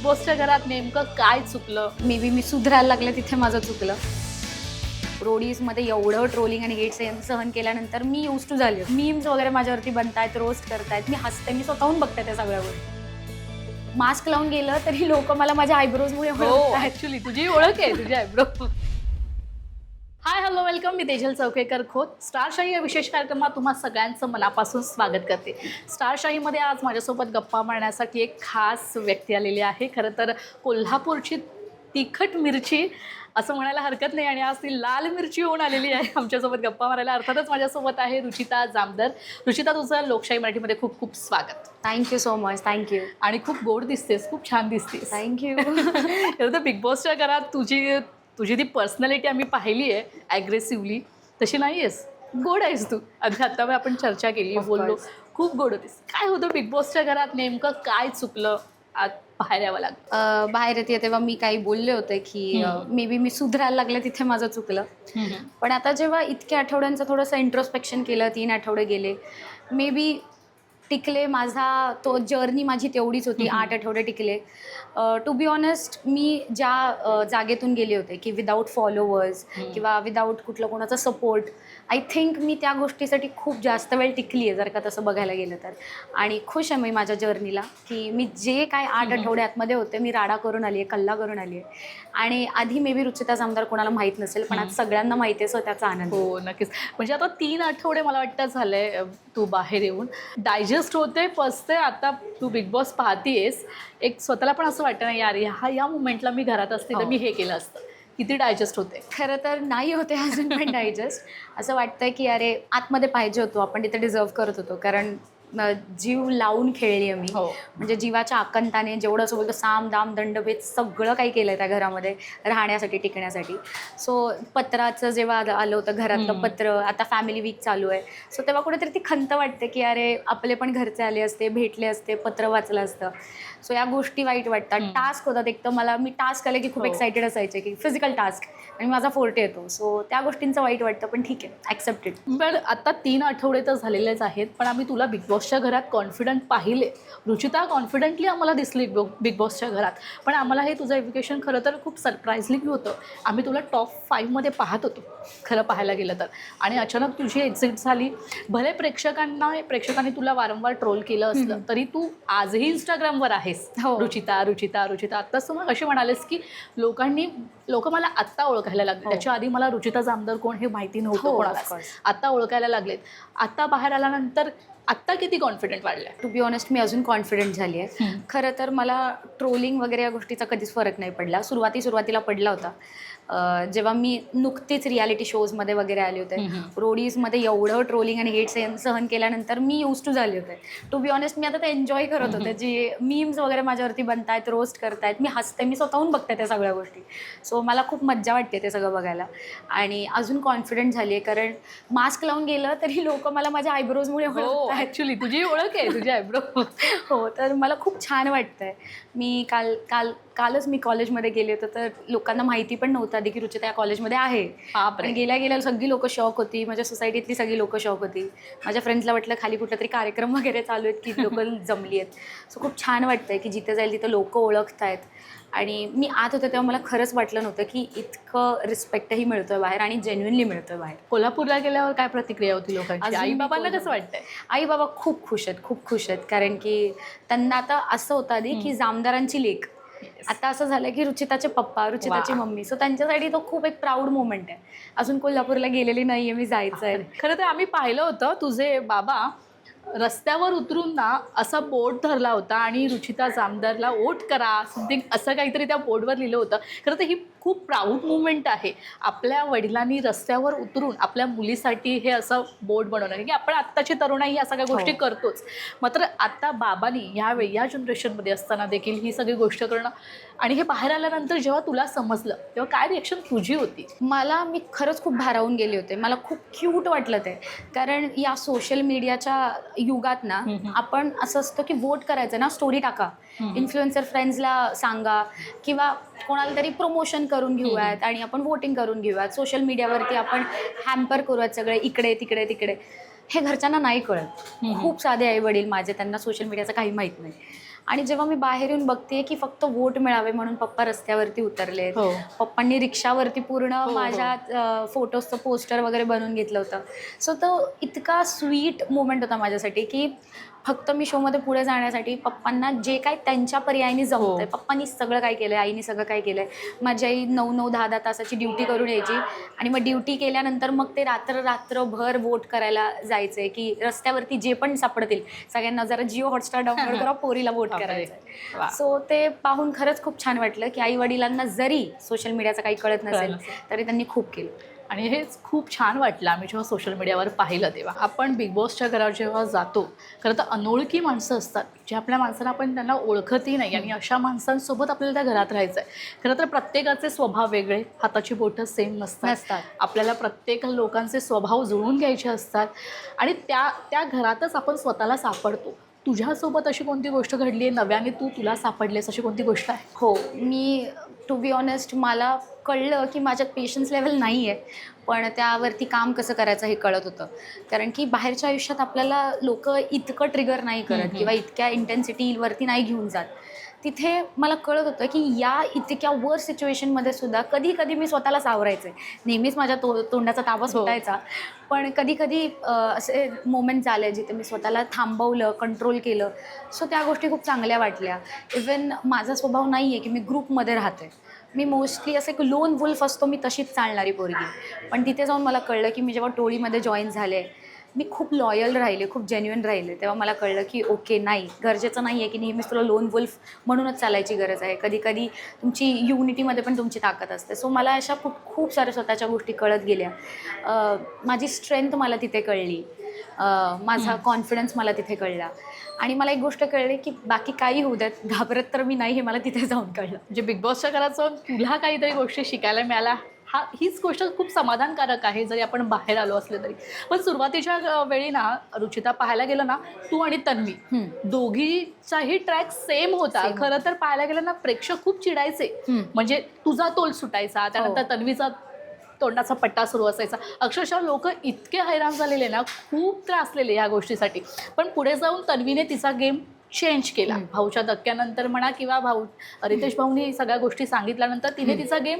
Big बॉसच्या घरात नेमकं काय चुकलं? मे बी मी सुधारायला लागले तिथे माझं चुकलं. रोडीजमध्ये एवढं ट्रोलिंग आणि हेट सहन केल्यानंतर मी यूज टू झाले. मीम्स वगैरे माझ्यावरती बनतायत, रोस्ट करतायत, मी हसते, मी स्वतःहून बघते त्या सगळ्या गोष्टी. मास्क लावून गेलं तरी लोक मला माझ्या आयब्रोजमुळे ओळखतायत. ऍक्च्युली तुझी ओळख आहे, तुझी आयब्रो. हाय हॅलो वेलकम, मी तेजल चौकेकर खोत. स्टारशाही या विशेष कार्यक्रमात तुम्हा सगळ्यांचं मनापासून स्वागत करते. स्टारशाहीमध्ये आज माझ्यासोबत गप्पा मारण्यासाठी एक खास व्यक्ती आलेली आहे. खरं तर कोल्हापूरची तिखट मिरची असं म्हणायला हरकत नाही, आणि आज ती लाल मिरची होऊन आलेली आहे आमच्यासोबत गप्पा मारायला. अर्थातच माझ्यासोबत आहे रुचिता जामदार. रुचिता, तुझं लोकशाही मराठीमध्ये खूप खूप स्वागत. Thank you so much. थँक्यू. आणि खूप गोड दिसतेस, खूप छान दिसतेस. थँक्यू. खरं तर बिग बॉसच्या घरात तुझी ती पर्सनॅलिटी आम्ही पाहिली आहे, ॲग्रेसिव्हली तशी नाही आहेस, गोड आहेस तू. अगदी आत्ता आपण चर्चा केली, बोललो, खूप गोड होतीस. काय होतं बिग बॉसच्या घरात, नेमकं काय चुकलं आत बाहेर यावं लागतं? बाहेर येते तेव्हा मी काही बोलले होते की मे बी मी सुधारायला लागले तिथे माझं चुकलं. पण आता जेव्हा इतक्या आठवड्यांचं थोडंसं इंट्रोस्पेक्शन केलं, 3 आठवडे गेले, मे बी टिकले. माझा तो जर्नी माझी तेवढीच होती, 8 आठवडे टिकले. टू बी ऑनेस्ट, मी ज्या जागेतून गेले होते की विदाऊट फॉलोवर्स किंवा विदाऊट कुठलं कोणाचा सपोर्ट, आय थिंक मी त्या गोष्टीसाठी खूप जास्त वेळ टिकली आहे, जर का तसं बघायला गेलं तर. आणि खुश आहे मी माझ्या जर्नीला, की मी जे काय 8 आठवडे आतमध्ये होते, मी राडा करून आली आहे, कल्ला करून आली आहे. आणि आधी मे बी रुचिता जामदार कोणाला माहीत नसेल, पण आज सगळ्यांना माहिती आहे, सो त्याचा आनंद. हो नक्कीच. म्हणजे आता 3 आठवडे मला वाटतं झालंय तू बाहेर येऊन, डायजेस्ट होते, पचते. आता तू बिग बॉस पाहतीयेस, एक स्वतःला पण असं वाटतं ना, यार या मुमेंटला मी घरात असते तर मी हे केलं असतं. किती डायजेस्ट होते? खरं तर नाही होते अजून पण डायजेस्ट. असं वाटतंय की अरे आतमध्ये पाहिजे होतो आपण, तिथे डिझर्व करत होतो. कारण जीव लावून खेळली आहे मी. म्हणजे जीवाच्या आकंताने जेवढं असं बोलतो, साम दाम दंडभेद सगळं काही केलं आहे त्या घरामध्ये राहण्यासाठी, टिकण्यासाठी. सो पत्राचं जेव्हा आलं होतं, घरातलं पत्र, आता फॅमिली वीक चालू आहे, सो तेव्हा कुठेतरी ती खंत वाटते की अरे आपले पण घरचे आले असते, भेटले असते, पत्र वाचलं असतं. सो या गोष्टी वाईट वाटतात. टास्क होतात. एक तर मी टास्क आले की खूप एक्सायटेड असायचे की फिजिकल टास्क, आणि माझा फोर्टे येतो. सो त्या गोष्टींचं वाईट वाटतं, पण ठीक आहे, ॲक्सेप्टेड. पण आता 3 आठवडे तर झालेलेच आहेत, पण आम्ही तुला बिग बॉसच्या घरात कॉन्फिडंट पाहिले. रुचिता कॉन्फिडंटली आम्हाला दिसली बिग बॉसच्या घरात. पण आम्हाला हे तुझं एज्युकेशन खरं तर खूप सरप्राईजली होतं. आम्ही तुला टॉप 5मध्ये पाहत होतो खरं पाहायला गेलं तर, आणि अचानक तुझी एक्झिट झाली. भले प्रेक्षकांनी तुला वारंवार ट्रोल केलं असलं तरी तू आजही इंस्टाग्रामवर आहेस. रुचिता रुचिता रुचिता. आत्ताच तू मग असे म्हणालेस की लोक मला आत्ता ओळखायला लागले. त्याच्या आधी मला रुचिता जामदार कोण हे माहिती नव्हतं कोणाला, आत्ता ओळखायला लागलेत. आत्ता बाहेर आल्यानंतर आत्ता किती कॉन्फिडंट वाढलाय? टू बी ऑनेस्ट, मी अजून कॉन्फिडंट झाली आहे. खरं तर मला ट्रोलिंग वगैरे या गोष्टीचा कधीच फरक नाही पडला. सुरुवातीला पडला होता, जेव्हा मी नुकतीच रियालिटी शोजमध्ये वगैरे आले होते. रोडीजमध्ये एवढं ट्रोलिंग आणि हेट सहन केल्यानंतर मी यूज टू झाले होते. टू बी ऑनेस्ट, मी आता ते एन्जॉय करत होते. जे मीम्स वगैरे माझ्यावरती बनतायत, रोस्ट करतायत, मी हसते, मी स्वतःहून बघते त्या सगळ्या गोष्टी. सो मला खूप मज्जा वाटते ते सगळं बघायला. आणि अजून कॉन्फिडंट झाली आहे, कारण मास्क लावून गेलं तरी लोक मला माझ्या आयब्रोजमुळे ओळखतायत. ॲक्च्युली तुझी ओळख आहे, तुझी आयब्रो. हो, तर मला खूप छान वाटतंय. मी कालच मी कॉलेजमध्ये गेले होते, तर लोकांना माहिती पण नव्हतं आधी की रुचिता या कॉलेजमध्ये आहे. आणि गेल्या सगळी लोकं शॉक होती. माझ्या सोसायटीतली सगळी लोकं शॉक होती. माझ्या फ्रेंड्सला वाटलं खाली कुठला तरी कार्यक्रम वगैरे चालू आहेत की लोकं जमली आहेत. सो खूप छान वाटतंय की जिथे जाईल तिथं लोकं ओळखतायत. आणि मी आत होते तेव्हा मला खरंच वाटलं नव्हतं की इतकं रिस्पेक्टही मिळतोय बाहेर, आणि जेन्युइनली मिळतोय बाहेर. कोल्हापूरला गेल्यावर काय प्रतिक्रिया होती लोकांची? आई बाबांना कसं वाटतंय? आई बाबा खूप खुश आहेत. कारण की त्यांना आता असं होतं आधी की जामदारांची लेक, आता असं झालं की रुचिताचे पप्पा, रुचिताची मम्मी. सो त्यांच्यासाठी तो खूप एक प्राऊड मोमेंट आहे. अजून कोल्हापूरला गेलेली नाही आहे मी, जायचं आहे. खरं तर आम्ही पाहिलं होतं तुझे बाबा रस्त्यावर उतरून ना असा बोर्ड धरला होता, आणि रुचिता जामदारला वोट करा समथिंग असं काहीतरी त्या बोर्डवर लिहिलं होतं. खरं तर ही खूप प्राऊड मुवमेंट आहे, आपल्या वडिलांनी रस्त्यावर उतरून आपल्या मुलीसाठी हे असं बोर्ड बनवणं. की आपण आत्ताची तरुणाई या सगळ्या गोष्टी करतोच, मात्र आता बाबांनी या जनरेशनमध्ये असताना देखील ही सगळी गोष्ट करणं, आणि हे बाहेर आल्यानंतर जेव्हा तुला समजलं तेव्हा काय रिॲक्शन तुझी होती? मी खरंच खूप भारावून गेले होते. मला खूप क्यूट वाटलं ते, कारण या सोशल मीडियाच्या युगात ना आपण असं असतं की वोट करायचं ना, स्टोरी टाका, इन्फ्लुएन्सर फ्रेंड्सला सांगा, किंवा कोणाला तरी प्रमोशन करून घेऊयात आणि आपण वोटिंग करून घेऊयात. सोशल मीडियावरती आपण हॅम्पर करूयात सगळे, इकडे तिकडे. हे घरच्यांना नाही कळत. खूप साधे आई वडील माझे, त्यांना सोशल मीडियाचं काही माहीत नाही. आणि जेव्हा मी बाहेर येऊन बघते की फक्त वोट मिळावे म्हणून पप्पा रस्त्यावरती उतरले, हो. पप्पांनी रिक्षावरती पूर्ण हो. माझ्या फोटोजचं पोस्टर वगैरे बनवून घेतलं होतं. सो तो इतका स्वीट मोमेंट होता माझ्यासाठी की फक्त मी शोमध्ये पुढे जाण्यासाठी पप्पांना जे काय त्यांच्या पर्यायाने जमतंय, पप्पांनी सगळं काय केलं आहे, आईने सगळं काय केलं आहे. माझी आई 9-9, 10-10 तासाची ड्युटी करून यायची आणि मग ड्युटी केल्यानंतर मग ते रात्रभर वोट करायला जायचे की रस्त्यावरती जे पण सापडतील सगळ्यांना जरा जिओ हॉटस्टार डाउनलोड करा, पोरीला वोट करायचं. सो ते पाहून खरंच खूप छान वाटलं की आई वडिलांना जरी सोशल मीडियाचं काही कळत नसेल तरी त्यांनी खूप केलं. आणि हेच खूप छान वाटलं आम्ही जेव्हा सोशल मीडियावर पाहिलं तेव्हा. आपण बिग बॉसच्या घरावर जेव्हा जातो, खरं तर अनोळखी माणसं असतात जे आपल्या माणसांना आपण त्यांना ओळखतही नाही आणि अशा माणसांसोबत आपल्याला त्या घरात राहायचं आहे. खरं तर प्रत्येकाचे स्वभाव वेगळे, हाताची बोटं सेम नसतात. आपल्याला प्रत्येक लोकांचे स्वभाव जुळून घ्यायचे असतात आणि त्या घरातच आपण स्वतःला सापडतो. तुझ्यासोबत अशी कोणती गोष्ट घडली आहे नव्याने तुला सापडलेस अशी कोणती गोष्ट आहे? हो, मी टू बी ऑनेस्ट मला कळलं की माझ्यात पेशन्स लेवल नाही आहे, पण त्यावरती काम कसं करायचं हे कळत होतं. कारण की बाहेरच्या आयुष्यात आपल्याला लोकं इतकं ट्रिगर नाही करत किंवा इतक्या इंटेन्सिटीवरती नाही घेऊन जात. तिथे मला कळत होतं की या इतक्या वर सिच्युएशनमध्ये सुद्धा कधी कधी मी स्वतःला सावरायचे. नेहमीच माझ्या तोंडाचा ताबा सुटायचा, पण कधी कधी असे मोमेंट झाले जिथे मी स्वतःला थांबवलं, कंट्रोल केलं. सो त्या गोष्टी खूप चांगल्या वाटल्या. इवन माझा स्वभाव नाही आहे की मी ग्रुपमध्ये राहते. मी मोस्टली असं एक लोन वुल्फ असतो, मी तशीच चालणारी पोरगी. पण तिथे जाऊन मला कळलं की मी जेव्हा टोळीमध्ये जॉईन झाले, मी खूप लॉयल राहिले, खूप जेन्युइन राहिले. तेव्हा मला कळलं की ओके, नाही, गरजेचं नाही आहे की नेहमीच तुला लोन वुल्फ म्हणूनच चालायची गरज आहे. कधी कधी तुमची युनिटीमध्ये पण तुमची ताकद असते. सो मला अशा खूप साऱ्या स्वतःच्या गोष्टी कळत गेल्या. माझी स्ट्रेंथ मला तिथे कळली, माझा कॉन्फिडन्स मला तिथे कळला आणि मला एक गोष्ट कळली की बाकी काही होऊ द्यात, घाबरत तर मी नाही, हे मला तिथे जाऊन कळलं. म्हणजे बिग बॉसच्या घरात जाऊन तुला काहीतरी गोष्टी शिकायला मिळाल्या, हीच गोष्ट खूप समाधानकारक आहे जरी आपण बाहेर आलो असलं तरी. पण सुरुवातीच्या वेळी ना रुचिता पाहायला गेलं ना, तू आणि तन्वी दोघीचाही ट्रॅक सेम होता. खरं तर पाहायला गेलं ना प्रेक्षक खूप चिडायचे, म्हणजे तुझा तोल सुटायचा, त्यानंतर तन्वीचा तोंडाचा पट्टा सुरू असायचा. अक्षरशः लोक इतके हैराण झालेले ना, खूप त्रासलेले ह्या गोष्टीसाठी. पण पुढे जाऊन तन्वीने तिचा गेम चेंज केला. भाऊच्या धक्क्यानंतर म्हणा किंवा रितेश भाऊनी सगळ्या गोष्टी सांगितल्यानंतर तिने तिचा गेम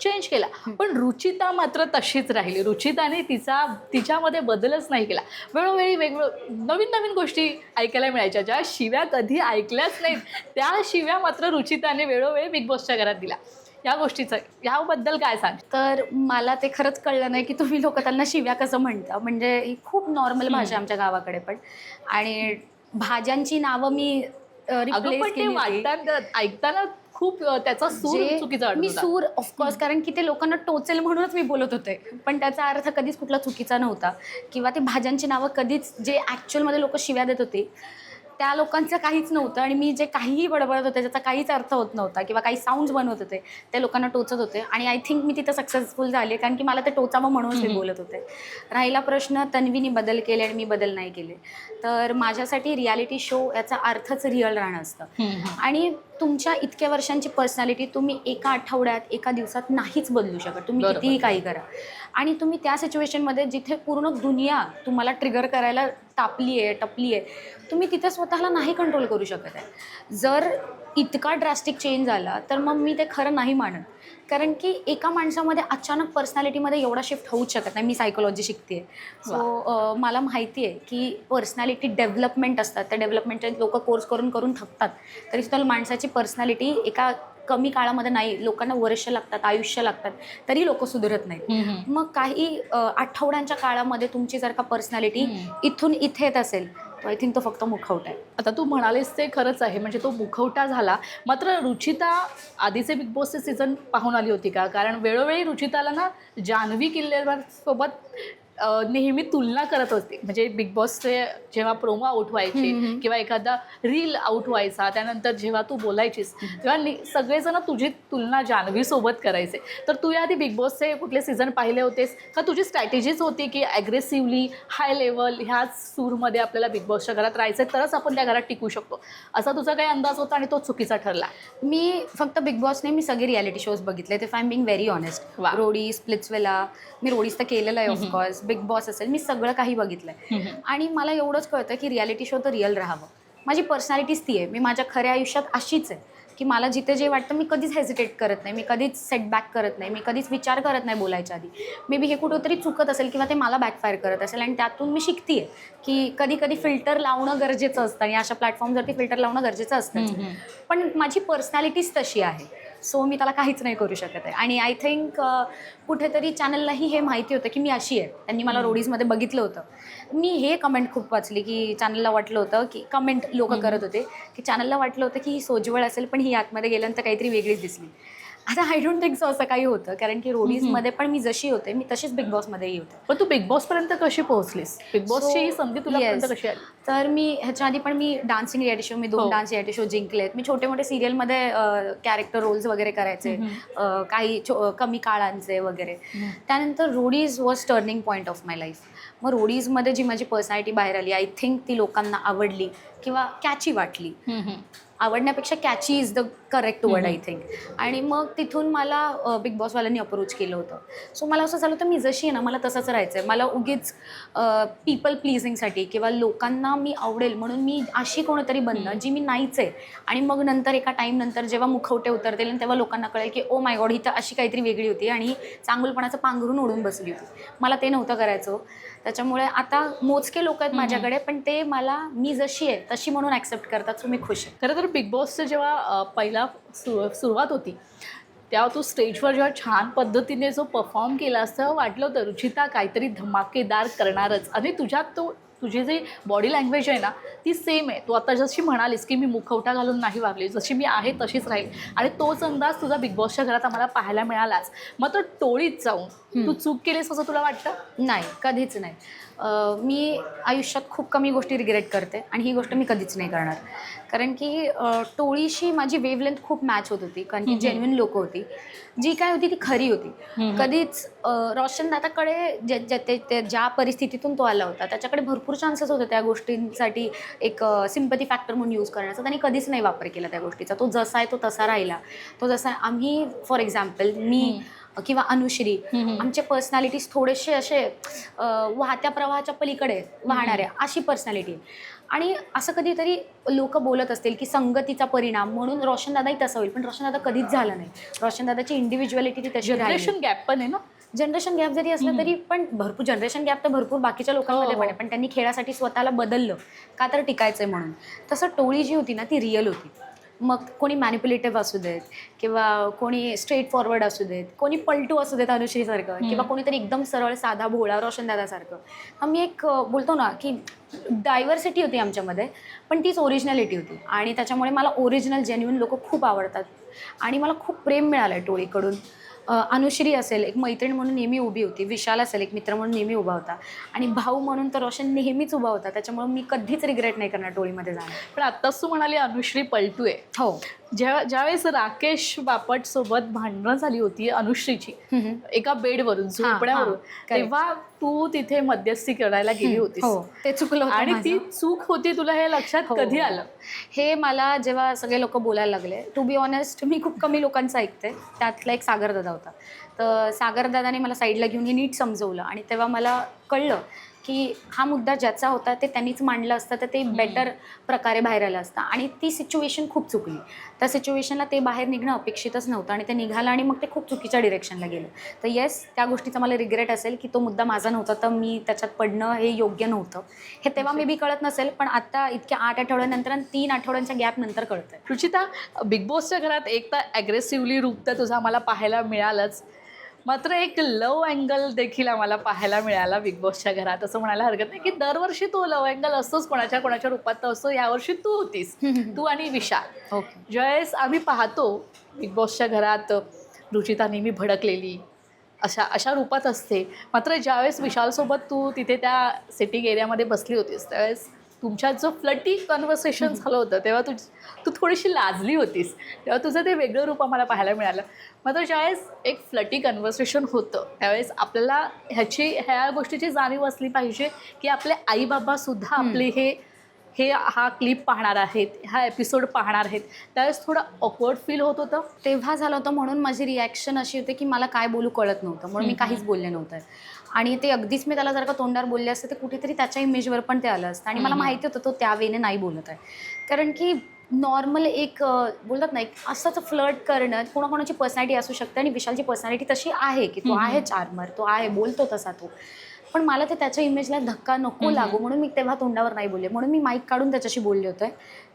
चेंज केला. पण रुचिता मात्र तशीच राहिली. रुचिताने तिच्यामध्ये बदलच नाही केला. वेळोवेळी नवीन नवीन गोष्टी ऐकायला मिळायच्या, ज्या शिव्या कधी ऐकल्याच नाहीत त्या शिव्या मात्र रुचिताने वेळोवेळी बिग बॉसच्या घरात दिला. या गोष्टीचं याबद्दल काय सांग? तर मला ते खरंच कळलं नाही की तुम्ही लोक त्यांना शिव्या कसं म्हणता. म्हणजे ही खूप नॉर्मल भाषा आमच्या गावाकडे पण. आणि भाज्यांची नावं मी रिप्लेस केली ऐकताना खूप त्याचा सूर चुकीचा वाटत मी होता. सूर ऑफकोर्स, कारण की ते लोकांना टोचेल म्हणूनच मी बोलत होते, पण त्याचा अर्थ कधीच कुठला चुकीचा नव्हता. किंवा ते भाज्यांची नावं कधीच जे ॲक्च्युअलमध्ये लोक शिव्या देत होते त्या लोकांचं काहीच नव्हतं. आणि मी जे काहीही बडबडत होते त्याचा काहीच अर्थ होत नव्हता किंवा काही साऊंड्स बनवत होते ते लोकांना टोचत होते. आणि आय थिंक मी तिथं सक्सेसफुल झाले, कारण की मला ते टोचावं म्हणूनच मी बोलत होते. राहिला प्रश्न तन्वीने बदल केले आणि मी बदल नाही केले, तर माझ्यासाठी रियालिटी शो याचा अर्थच रिअल राहणं असतं. आणि तुमच्या इतक्या वर्षांची पर्सनॅलिटी तुम्ही एका आठवड्यात, एका दिवसात नाहीच बदलू शकत. तुम्ही कितीही काही करा. आणि तुम्ही त्या सिच्युएशनमध्ये जिथे पूर्ण दुनिया तुम्हाला ट्रिगर करायला टपली आहे, तुम्ही तिथे स्वतःला नाही कंट्रोल करू शकत आहे. जर इतका ड्रास्टिक चेंज झाला तर मग मी ते खरं नाही मानत. कारण की एका माणसामध्ये अचानक पर्सनॅलिटीमध्ये एवढा शिफ्ट होऊच शकत नाही. मी सायकोलॉजी शिकते, सो मला माहिती आहे की पर्सनॅलिटी डेव्हलपमेंट असतात. त्या डेव्हलपमेंटचे लोक कोर्स करून थकतात, तरी सुद्धा माणसाची पर्सनॅलिटी एका कमी काळामध्ये नाही, लोकांना वर्ष लागतात, आयुष्य लागतात, तरी लोक सुधारत नाहीत. मग काही आठवड्यांच्या काळामध्ये तुमची जर का पर्सनॅलिटी इथून इथे येत असेल, आय थिंक तो फक्त मुखवटा आहे. आता तू म्हणालीस ते खरंच आहे, म्हणजे तो मुखवटा झाला. मात्र रुचिता आधीचे बिग बॉसचे सीझन पाहून आली होती का? कारण वेळोवेळी रुचिताला ना जान्हवी किल्लेदार सोबत नेहमी तुलना करत होती. म्हणजे बिग बॉसचे जेव्हा प्रोमो आउट व्हायचे किंवा एखादा रील आउट व्हायचा, त्यानंतर जेव्हा तू बोलायचीस तेव्हा सगळेजण तुझी तुलना जान्हवीसोबत करायचे. तर तू याआधी बिग बॉसचे कुठले सीझन पाहिले होतेस का? तुझी स्ट्रॅटेजीच होती की ॲग्रेसिव्हली हाय लेवल ह्याच सूरमध्ये आपल्याला बिग बॉसच्या घरात राहायचं, तरच आपण त्या घरात टिकू शकतो, असा तुझा काही अंदाज होता आणि तो चुकीचा ठरला? मी फक्त बिग बॉसने मी सगळे रियालिटी शोज बघितले. ते I am being very honest. Roadie, Splitsvilla, मी रोडीज तर केलेलं आहे ऑफकोर्स, बिग बॉस असेल, मी सगळं काही बघितलं आहे. आणि मला एवढंच कळतं की रियालिटी शो तर रिअल राहावं. माझी पर्सनॅलिटीच ती आहे. मी माझ्या खऱ्या आयुष्यात अशीच आहे की मला जिथे जे वाटतं मी कधीच हेजिटेट करत नाही, मी कधीच सेटबॅक करत नाही, मी कधीच विचार करत नाही बोलायच्या आधी. मे बी हे कुठंतरी चुकत असेल किंवा ते मला बॅकफायर करत असेल आणि त्यातून मी शिकते की कधी कधी फिल्टर लावणं गरजेचं असतं आणि अशा प्लॅटफॉर्मवरती फिल्टर लावणं गरजेचं असतं. पण माझी पर्सनॅलिटीच तशी आहे, सो मी त्याला काहीच नाही करू शकत आहे. आणि आय थिंक कुठेतरी चॅनललाही हे माहिती होतं की मी अशी आहे. त्यांनी मला रोडीजमध्ये बघितलं होतं. मी हे कमेंट खूप वाचली की चॅनलला वाटलं होतं की कमेंट लोक करत होते की चॅनलला वाटलं होतं की ही सोज्वळ असेल पण ही आतमध्ये गेल्यानंतर काहीतरी वेगळीच दिसली. आता आय डोंट थिंक सो असं काही होतं, कारण की रोडीजमध्ये पण मी जशी होते मी तशीच बिग बॉसमध्येही होते. पण तू बिग बॉसपर्यंत कशी पोहोचलीस? बिग बॉसची ही संधी तुला पर्यंत कशी आली? तर मी ह्याच्या आधी पण मी डान्सिंग रियालिटी शो, मी 2 डान्स रियालिटी शो जिंकलेत. मी छोटे मोठे सिरियलमध्ये कॅरेक्टर रोल्स वगैरे करायचे, काही कमी काळांचे वगैरे. त्यानंतर Roadies was turning point of my life. मग रोडीजमध्ये जी माझी पर्सनॅलिटी बाहेर आली, आय थिंक ती लोकांना आवडली किंवा कॅची वाटली. आवडण्यापेक्षा catchy is the correct word I think. आणि मग तिथून मला बिग बॉसवाल्यांनी अप्रोच केलं होतं. सो मला असं झालं होतं मी जशी आहे ना मला तसंच राहायचं आहे. मला उगीच पीपल प्लीजिंगसाठी किंवा लोकांना मी आवडेल म्हणून मी अशी कोणतरी बनणं जी मी नाहीच आहे. आणि मग नंतर एका टाईम नंतर जेव्हा मुखवटे उतरतील आणि तेव्हा लोकांना कळेल की ओ माय गॉड ही तर अशी काहीतरी वेगळी होती आणि चांगुलपणाचं पांघरून ओढून बसली होती. मला ते नव्हतं करायचं. त्याच्यामुळे आता मोजके लोक आहेत माझ्याकडे, पण ते मला मी जशी आहे तशी म्हणून ॲक्सेप्ट करतात. सो मी खुश आहे. खरं तर बिग बॉसचं जेव्हा पहिला सुरुवात होती तेव्हा तू स्टेजवर जेव्हा छान पद्धतीने जो परफॉर्म केला असं वाटलं होतं रुचिता काहीतरी धमाकेदार करणारच. आणि तुझ्यात तो तुझी जी बॉडी लँग्वेज आहे ना ती सेम आहे. तू आता जशी म्हणालीस की मी मुखवटा घालून नाही वागली, जशी मी आहे तशीच राहील. आणि तोच अंदाज तुझा बिग बॉसच्या घरात आम्हाला पाहायला मिळालाच. मग तो टोळीत जाऊन तू चूक केलीस असं तुला वाटतं? नाही, कधीच नाही. मी आयुष्यात खूप कमी गोष्टी रिग्रेट करते आणि ही गोष्ट मी कधीच नाही करणार. कारण की टोळीशी माझी वेवलेंथ खूप मॅच होत होती, कारण की जेन्युइन लोकं होती. जी काय होती ती खरी होती. कधीच रोशन दादाकडे ज्या परिस्थितीतून तो आला होता त्याच्याकडे भरपूर चान्सेस होते त्या गोष्टींसाठी एक सिम्पथी फॅक्टर म्हणून यूज करण्याचा. त्यांनी कधीच नाही वापर केला त्या गोष्टीचा. तो जसा आहे तो तसा राहिला. तो जसा आम्ही फॉर एक्झाम्पल मी किंवा अनुश्री, आमचे पर्सनॅलिटीज थोडेसे असे वाहत्या प्रवाहाच्या पलीकडे वाहणाऱ्या अशी पर्सनॅलिटी आहे. आणि असं कधीतरी लोक बोलत असतील की संगतीचा परिणाम म्हणून रोशनदादाही तसं होईल, पण रोशनदादा कधीच झालं नाही. रोशनदादाची इंडिव्हिज्युअलिटी ती तशी राहिली. जनरेशन गॅप पण आहे ना. जनरेशन गॅप जरी असलं तरी पण भरपूर जनरेशन गॅप तर भरपूर बाकीच्या लोकांमध्ये पण आहे, पण त्यांनी खेळासाठी स्वतःला बदललं का तर टिकायचं आहे म्हणून. तसं टोळी जी होती ना ती रिअल होती. मग कोणी मॅनिप्युलेटिव्ह असू देत किंवा कोणी स्ट्रेट फॉरवर्ड असू देत, कोणी पलटू असू देत अनुश्रीसारखं किंवा कोणीतरी एकदम सरळ साधा भोळा रोशनदादासारखं. आम्ही एक बोलतो ना की डायव्हर्सिटी होती आमच्यामध्ये, पण तीच ओरिजिनॅलिटी होती. आणि त्याच्यामुळे मला ओरिजिनल जेन्युइन लोक खूप आवडतात आणि मला खूप प्रेम मिळालं आहे टोळीकडून. अनुश्री असेल एक मैत्रीण म्हणून नेहमी उभी होती, विशाल असेल एक मित्र म्हणून नेहमी उभा होता आणि भाऊ म्हणून तर रोशन नेहमीच उभा होता. त्याच्यामुळे मी कधीच रिग्रेट नाही करणार टोळीमध्ये जाणं. पण आत्ताच तू म्हणाली अनुश्री पलटू आहे. हो. ज्यावेळेस राकेश बापट सोबत भांडणं झाली होती अनुश्रीची एका बेडवरून झोपड्यावरून, तेव्हा तू तिथे मध्यस्थी करायला गेली होतीस. हो, ते चुकलं होतं आणि माझं. ती चूक होती तुला हे लक्षात कधी आलं? हे मला जेव्हा सगळे लोक बोलायला लागले, टू बी ऑनेस्ट मी खूप कमी लोकांचं ऐकते. त्यातला एक सागरदादा होता. तर सागरदादाने मला साईडला घेऊन हे नीट समजवलं आणि तेव्हा मला कळलं की हा मुद्दा ज्याचा होता ते त्यांनीच मांडलं असतं तर ते बेटर प्रकारे बाहेर आलं असतं. आणि ती सिच्युएशन खूप चुकली. त्या सिच्युएशनला ते बाहेर निघणं अपेक्षितच नव्हतं आणि ते निघालं आणि मग ते खूप चुकीच्या डिरेक्शनला गेलं. तर येस, त्या गोष्टीचा मला रिग्रेट असेल की तो मुद्दा माझा नव्हता, तर मी त्याच्यात पडणं हे योग्य नव्हतं. हे तेव्हा मे बी कळत नसेल, पण आता इतक्या 8 आठवड्यानंतर आणि 3 आठवड्यांच्या गॅपनंतर कळतंय. रुचिता, बिग बॉसच्या घरात एक तर ॲग्रेसिव्हली रूप तर तुझं आम्हाला पाहायला मिळालंच, मात्र एक लव अँगल देखील आम्हाला पाहायला मिळाला बिग बॉसच्या घरात. असं म्हणायला हरकत नाही की दरवर्षी तो लव अँगल असतोच, कोणाच्या रूपात तर असतो. यावर्षी तू होतीस, तू आणि विशाल. ओके. ज्यावेळेस आम्ही पाहतो बिग बॉसच्या घरात रुचिता नेहमी भडकलेली अशा रूपात असते, मात्र ज्यावेळेस विशालसोबत तू तिथे त्या सिटिंग एरियामध्ये बसली होतीस त्यावेळेस तुमच्यात जो फ्लटी कन्व्हर्सेशन झालं होतं तेव्हा तू थोडीशी लाजली होतीस. तेव्हा तुझं ते वेगळं रूप आम्हाला पाहायला मिळालं. मात्र ज्यावेळेस एक फ्लटी कन्व्हर्सेशन होतं त्यावेळेस आपल्याला ह्या गोष्टीची जाणीव असली पाहिजे की आपले आईबाबासुद्धा आपले हे हा क्लिप पाहणार आहेत, हा एपिसोड पाहणार आहेत, त्यावेळेस थोडं ऑकवर्ड फील होत होतं? तेव्हा झालं होतं म्हणून माझी रिॲक्शन अशी होती की मला काय बोलू कळत नव्हतं, म्हणून मी काहीच बोलले नव्हतं. आणि ते अगदीच मी त्याला जर का तोंडावर बोलले असते तर कुठेतरी त्याच्या इमेजवर पण ते आलं असतं. आणि मला माहिती होतं तो त्या वेने नाही बोलत आहे, कारण की नॉर्मल एक बोलतात ना, एक असंच फ्लर्ट करणं कोणाकोणाची पर्सनॅलिटी असू शकते. आणि विशालची पर्सनॅलिटी तशी आहे की तो आहे चार्मर, तो आहे, बोलतो तसा तो. पण मला ते त्याच्या इमेजला धक्का नको लागू म्हणून मी तेव्हा तोंडावर नाही बोलले. म्हणून मी माईक काढून त्याच्याशी बोलले होते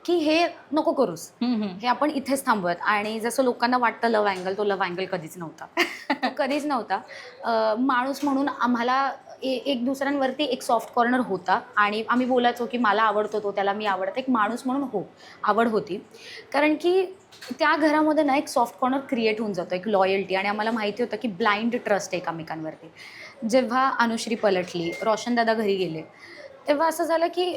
की हे नको करूस, हे आपण इथेच थांबवत. आणि जसं लोकांना वाटतं लव्ह अँगल, तो लव्ह अँगल कधीच नव्हता. तो कधीच नव्हता. माणूस म्हणून आम्हाला एक दुसऱ्यांवरती एक सॉफ्ट कॉर्नर होता. आणि आम्ही बोलायचो की मला आवडतो तो, त्याला मी आवडते. एक माणूस म्हणून हो, आवड होती. कारण की त्या घरामध्ये ना एक सॉफ्ट कॉर्नर क्रिएट होऊन जातो, एक लॉयल्टी. आणि आम्हाला माहिती होतं की ब्लाइंड ट्रस्ट एकमेकांवरती. जेव्हा अनुश्री पलटली, रोशनदादा घरी गेले, तेव्हा असं झालं की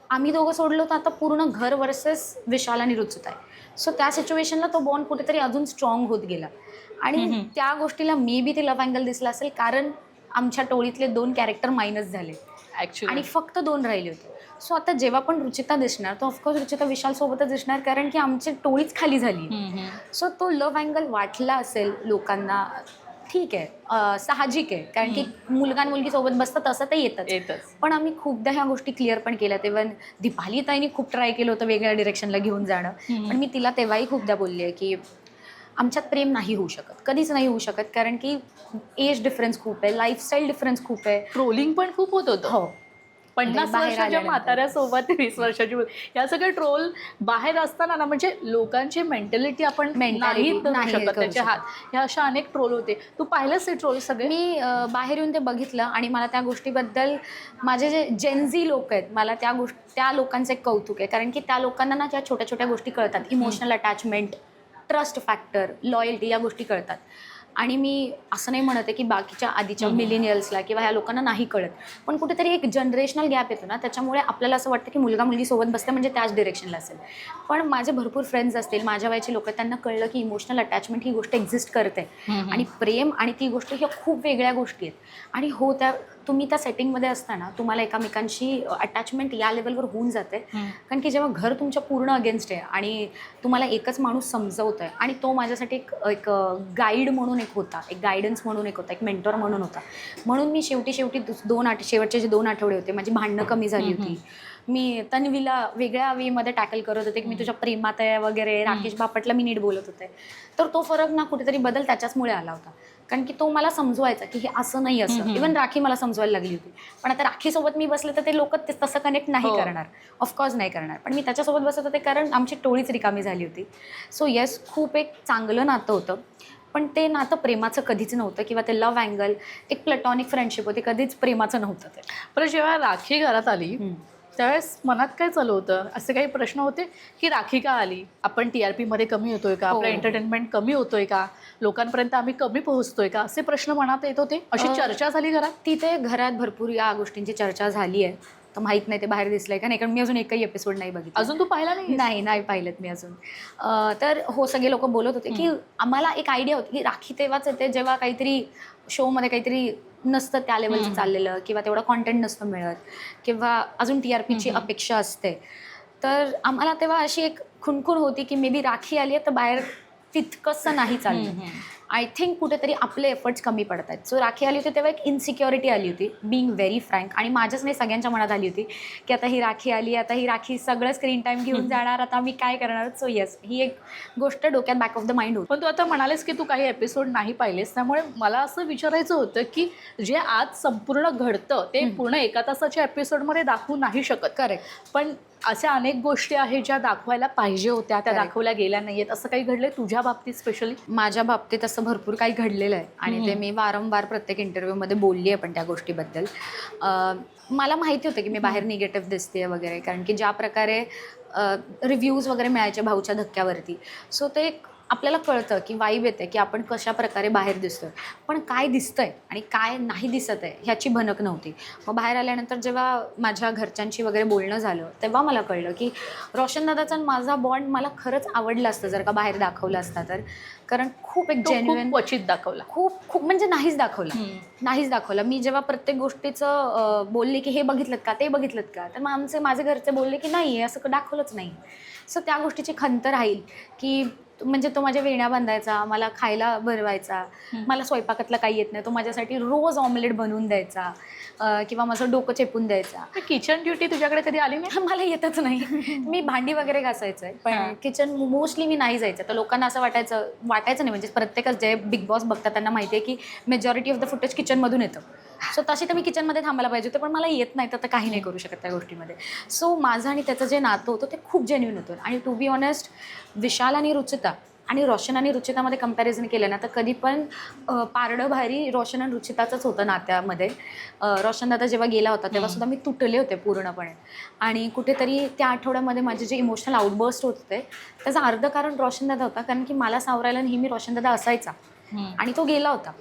आम्ही दोघं सोडलो तर आता पूर्ण घर वर्सेस विशाल आणि रुचिता आहे. सो त्या सिच्युएशनला तो बॉन्ड कुठेतरी अजून स्ट्रॉंग होत गेला. आणि त्या गोष्टीला मे बी ते लव्ह अँगल दिसलं असेल, कारण आमच्या टोळीतले 2 कॅरेक्टर मायनस झाले ॲक्च्युली. आणि फक्त 2 राहिले होते. सो आता जेव्हा पण रुचिता दिसणार तर ऑफकोर्स रुचिता विशालसोबतच दिसणार, कारण की आमची टोळीच खाली झाली. सो तो लव्ह अँगल वाटला असेल लोकांना, ठीक आहे, साहजिक आहे, कारण की मुलगा आणि मुलगी सोबत बसतात तसं ते येतच. पण आम्ही खूपदा ह्या गोष्टी क्लिअर पण केल्या. तेव्हा दीपाली ताईंनी खूप ट्राय केलं होतं वेगळ्या डिरेक्शनला घेऊन जाणं. पण मी तिला तेव्हाही खूपदा बोलली आहे की आमच्यात प्रेम नाही होऊ शकत, कधीच नाही होऊ शकत, कारण की एज डिफरन्स खूप आहे, लाईफस्टाईल डिफरन्स खूप आहे. ट्रोलिंग पण खूप होत होतं. हो, 50 बाहेर वर्षाच्या आल्यानंतर. म्हाताऱ्यासोबत 20 वर्षाची या सगळे ट्रोल बाहेर असताना ना, म्हणजे लोकांची मेंटॅलिटी आपण Mentality नाही करू नाही शकत करू त्याच्या हात. ह्या अशा अनेक ट्रोल होते. तू पाहिलंच ते ट्रोल सगळे? मी बाहेर येऊन ते बघितलं आणि मला त्या गोष्टीबद्दल, माझे जे जेनझी लोक आहेत, मला त्या लोकांचं एक कौतुक आहे. कारण की त्या लोकांना ना ज्या छोट्या छोट्या गोष्टी कळतात, emotional attachment, trust factor, loyalty, या गोष्टी कळतात. आणि मी असं नाही म्हणत आहे की बाकीच्या आधीच्या मिलेनियल्सला किंवा ह्या लोकांना नाही कळत, पण कुठेतरी एक जनरेशनल गॅप येतो ना, त्याच्यामुळे आपल्याला असं वाटतं की मुलगा मुलगी सोबत बसते म्हणजे त्याच डिरेक्शनला असेल. पण माझे भरपूर फ्रेंड्स असतील, माझ्या वयाची लोक, त्यांना कळलं की इमोशनल अटॅचमेंट ही गोष्ट एक्झिस्ट करते. आणि प्रेम आणि ती गोष्ट ह्या खूप वेगळ्या गोष्टी आहेत. आणि हो, तुम्ही त्या सेटिंगमध्ये असताना तुम्हाला एकमेकांशी अटॅचमेंट या लेवलवर होऊन जाते. कारण की जेव्हा घर तुमच्या पूर्ण अगेन्स्ट आहे आणि तुम्हाला एकच माणूस समजवत आहे, आणि तो माझ्यासाठी एक गाईड म्हणून एक होता, एक गायडन्स म्हणून एक होता, एक मेंटॉर म्हणून होता. म्हणून मी शेवटी शेवटचे जे 2 आठवडे होते, माझी भांडणं कमी झाली होती. मी तन्वीला वेगळ्या वेमध्ये टॅकल करत होते की मी तुझ्या प्रेमात आहे वगैरे, राकेश बापटला मी नीट बोलत होते. तर तो फरक ना कुठेतरी बदल त्याच्याचमुळे आला होता. कारण की तो मला समजवायचा की हे असं नाही, असं. इव्हन राखी मला समजवायला लागली होती. पण आता राखीसोबत मी बसले तर ते लोक तसं कनेक्ट नाही करणार, ऑफकोर्स नाही करणार. पण मी त्याच्यासोबत बसत होते कारण आमची टोळीच रिकामी झाली होती. सो येस, खूप एक चांगलं नातं होतं. पण ते नातं प्रेमाचं कधीच नव्हतं, किंवा ते लव्ह अँगल, एक प्लॅटॉनिक फ्रेंडशिप होती, कधीच प्रेमाचं नव्हतं ते. पण जेव्हा राखी घरात आली त्यावेळेस मनात काय चालू होतं? असे काही प्रश्न होते की राखी का आली? आपण TRP मध्ये कमी होतोय का? आपलं एंटरटेनमेंट कमी होतोय का? लोकांपर्यंत आम्ही कमी पोहोचतोय का? असे प्रश्न मनात येत होते? अशी चर्चा झाली घरात? तिथे घरात भरपूर या गोष्टींची चर्चा झाली आहे. तर माहीत नाही ते बाहेर दिसलंय का नाही, कारण मी अजून एकही एपिसोड नाही बघितला. अजून तू पाहिला नाही? नाही पाहिलेत मी अजून. तर हो, सगळे लोक बोलत होते की आम्हाला एक आयडिया होती की राखी तेव्हाच येते जेव्हा काहीतरी शोमध्ये काहीतरी नसतं त्या लेवलचं चाललेलं, किंवा तेवढं कॉन्टेंट नसतं मिळत, किंवा अजून TRPची अपेक्षा असते. तर आम्हाला तेव्हा अशी एक खुणखुण होती की मे बी राखी आली आहे तर बाहेर तितकंसं नाही चाललं. आय थिंक कुठेतरी आपले एफर्ट्स कमी पडत आहेत. सो राखी आली होती तेव्हा एक इन्सिक्युरिटी आली होती, बिईंग व्हेरी फ्रँक. आणि माझ्याच नाही, सगळ्यांच्या मनात आली होती की आता ही राखी आली, आता ही राखी सगळं स्क्रीन टाईम घेऊन जाणार, आता मी काय करणार. सो येस, ही एक गोष्ट डोक्यात बॅक ऑफ द माइंड होती. पण तू आता म्हणालेस की तू काही एपिसोड नाही पाहिलेस, त्यामुळे मला असं विचारायचं होतं की जे आज संपूर्ण घडतं ते पूर्ण 1 तासाच्या एपिसोडमध्ये दाखवू नाही शकत. करेक्ट. पण अशा अनेक गोष्टी आहेत ज्या दाखवायला पाहिजे होत्या, त्या दाखवल्या गेल्या नाही आहेत. असं काही घडलंय तुझ्या बाबतीत स्पेशली? माझ्या बाबतीत असं भरपूर काही घडलेलं आहे, आणि ते मी वारंवार प्रत्येक इंटरव्ह्यूमध्ये बोलली आहे पण त्या गोष्टीबद्दल. मला माहिती होतं की मी बाहेर निगेटिव्ह दिसते वगैरे, कारण की ज्या प्रकारे रिव्ह्यूज वगैरे मिळायचे भाऊच्या धक्क्यावरती. सो ते एक आपल्याला कळतं की वाईब येते की आपण कशा प्रकारे बाहेर दिसतोय, पण काय दिसतंय आणि काय नाही दिसत आहे ह्याची भनक नव्हती. मग बाहेर आल्यानंतर जेव्हा माझ्या घरच्यांशी वगैरे बोलणं झालं तेव्हा मला कळलं की रोशन दादाचा आणि माझा बॉन्ड मला खरंच आवडला असतं जर का बाहेर दाखवला असता तर. कारण खूप एक तो खूप जेन्युइन, क्वचित दाखवला. खूप म्हणजे नाहीच दाखवला. मी जेव्हा प्रत्येक गोष्टीचं बोलले की हे बघितलं का, ते बघितलं का, तर मग माझे घरचे बोलले की नाही असं दाखवलंच नाही. सो त्या गोष्टीची खंत राहील की म्हणजे तो माझ्या वेण्या बांधायचा, मला खायला भरवायचा, मला स्वयंपाकातलं काही येत नाही तो माझ्यासाठी रोज ऑमलेट बनवून द्यायचा किंवा माझं डोकं चेपून द्यायचा. किचन ड्युटी तुझ्याकडे कधी आली नाही? मला येतच नाही. मी भांडी वगैरे घासायचं आहे, पण किचन मोस्टली मी नाही जायचं. तर लोकांना असं वाटायचं नाही, म्हणजे प्रत्येकच जे बिग बॉस बघतात त्यांना माहिती आहे की मेजॉरिटी ऑफ द फुटेज किचनमधून येतं. सो तशी तर मी किचनमध्ये थांबायला पाहिजे होतं, पण मला येत नाही, तर काही नाही करू शकत त्या गोष्टीमध्ये. सो माझं आणि त्याचं जे नातं होतं ते खूप जेन्युइन होतं. आणि टू बी ऑनेस्ट, विशाल आणि रुचिता आणि रोशन आणि रुचितामध्ये कंपॅरिझन केलं ना तर कधी पण पारडं भारी रोशन आणि रुचिताचंच होतं नात्यामध्ये. रोशन दादा जेव्हा गेला होता तेव्हा सुद्धा मी तुटले होते पूर्णपणे. आणि कुठेतरी त्या आठवड्यामध्ये माझे जे इमोशनल आउटबर्स्ट होत होते त्याचं अर्ध कारण रोशन दादा होता, कारण की मला सावरायला नेहमी रोशन दादा असायचा आणि तो गेला होता.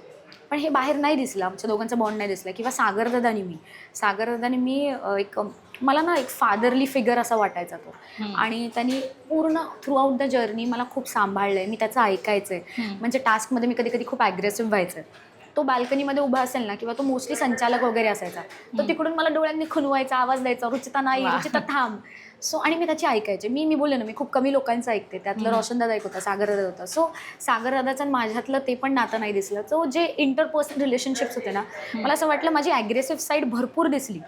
पण हे बाहेर नाही दिसलं, आमच्या दोघांचा बॉन्ड नाही दिसला. किंवा सागरदादानी मी एक मला ना एक फादरली फिगर असा वाटायचा तो. आणि त्यांनी पूर्ण थ्रू आउट द जर्नी मला खूप सांभाळलं आहे. मी त्याचं ऐकायचं आहे. म्हणजे टास्कमध्ये मी कधी कधी खूप ॲग्रेसिव्ह व्हायचं. तो बाल्कनीमध्ये उभा असेल ना किंवा तो मोस्टली संचालक वगैरे असायचा, तो तिकडून मला डोळ्यांनी खुनवायचा, आवाज द्यायचा, रुचिता नाही, रुचिता थांब. सो आणि मी त्याची ऐकायचे. मी बोलले ना, मी खूप कमी लोकांचं ऐकते. त्यातलं रोशनदादा एक होता, सागरदादा होता. सो सागरदादाचं आणि माझ्यातलं ते पण नातं नाही दिसलं. सो जे इंटरपर्सनल रिलेशनशिप्स होते ना, मला असं वाटलं माझी ॲग्रेसिव्ह साईड भरपूर दिसली,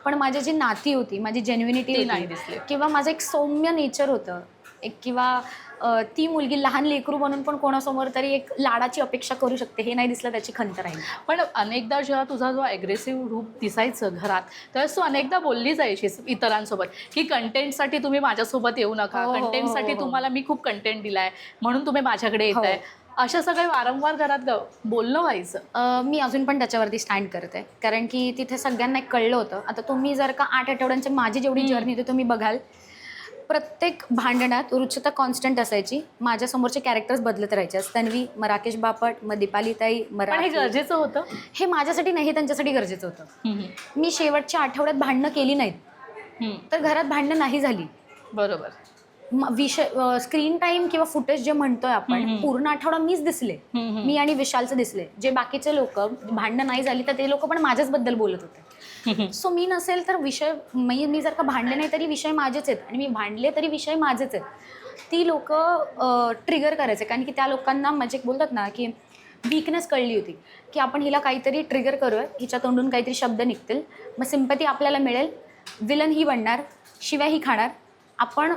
पण माझी जी नाती होती, माझी जेन्युनिटी नाही दिसली. किंवा माझं एक सौम्य नेचर होतं एक, किंवा ती मुलगी लहान लेकरू म्हणून पण कोणासमोर तरी एक लाडाची अपेक्षा करू शकते, हे नाही दिसलं, त्याची खंत राहील. पण अनेकदा जेव्हा तुझा जो ॲग्रेसिव्ह रूप दिसायचं घरात, त्यावेळेस तू अनेकदा बोलली जायचीस इतरांसोबत की कंटेंटसाठी तुम्ही माझ्यासोबत येऊ नका, कंटेंटसाठी तुम्हाला मी खूप कंटेंट दिलाय म्हणून तुम्ही माझ्याकडे येत आहे. अशा सगळे वारंवार घरात बोलणं व्हायचं. मी अजून पण त्याच्यावरती स्टँड करते, कारण की तिथे सगळ्यांना एक कळलं होतं. आता तुम्ही जर का 8 आठवड्यांची माझी जेवढी जर्नी होती तुम्ही बघाल, प्रत्येक भांडणात रुचिता कॉन्स्टंट असायची, माझ्यासमोरचे कॅरेक्टर्स बदलत राहायचे. तन्वी, मग राकेश बापट, मग दीपालीताई, पण हे गरजेचं होतं? हे माझ्यासाठी नाही, हे त्यांच्यासाठी गरजेचं होतं. मी शेवटच्या आठवड्यात भांडणं केली नाहीत तर घरात भांडणं नाही झाली. बरोबर. विषय स्क्रीन टाईम किंवा फुटेज जे म्हणतोय आपण, पूर्ण आठवडा मीच दिसले, मी आणि विशालचं दिसले. जे बाकीचे लोक भांडणं नाही झाली तर ते लोक पण माझ्याच बद्दल बोलत होते. सो मी नसेल तर विषय, मी जर का भांडले नाही तरी विषय माझेच आहेत, आणि मी भांडले तरी विषय माझेच आहेत. ती लोक ट्रिगर करायचे, कारण की त्या लोकांना म्हणजे बोलतात ना की वीकनेस कळली होती की आपण हिला काहीतरी ट्रिगर करूया, हिच्या तोंडून काहीतरी शब्द निघतील, मग सिम्पॅथी आपल्याला मिळेल, विलन ही बनणार, शिव्या ही खाणार, आपण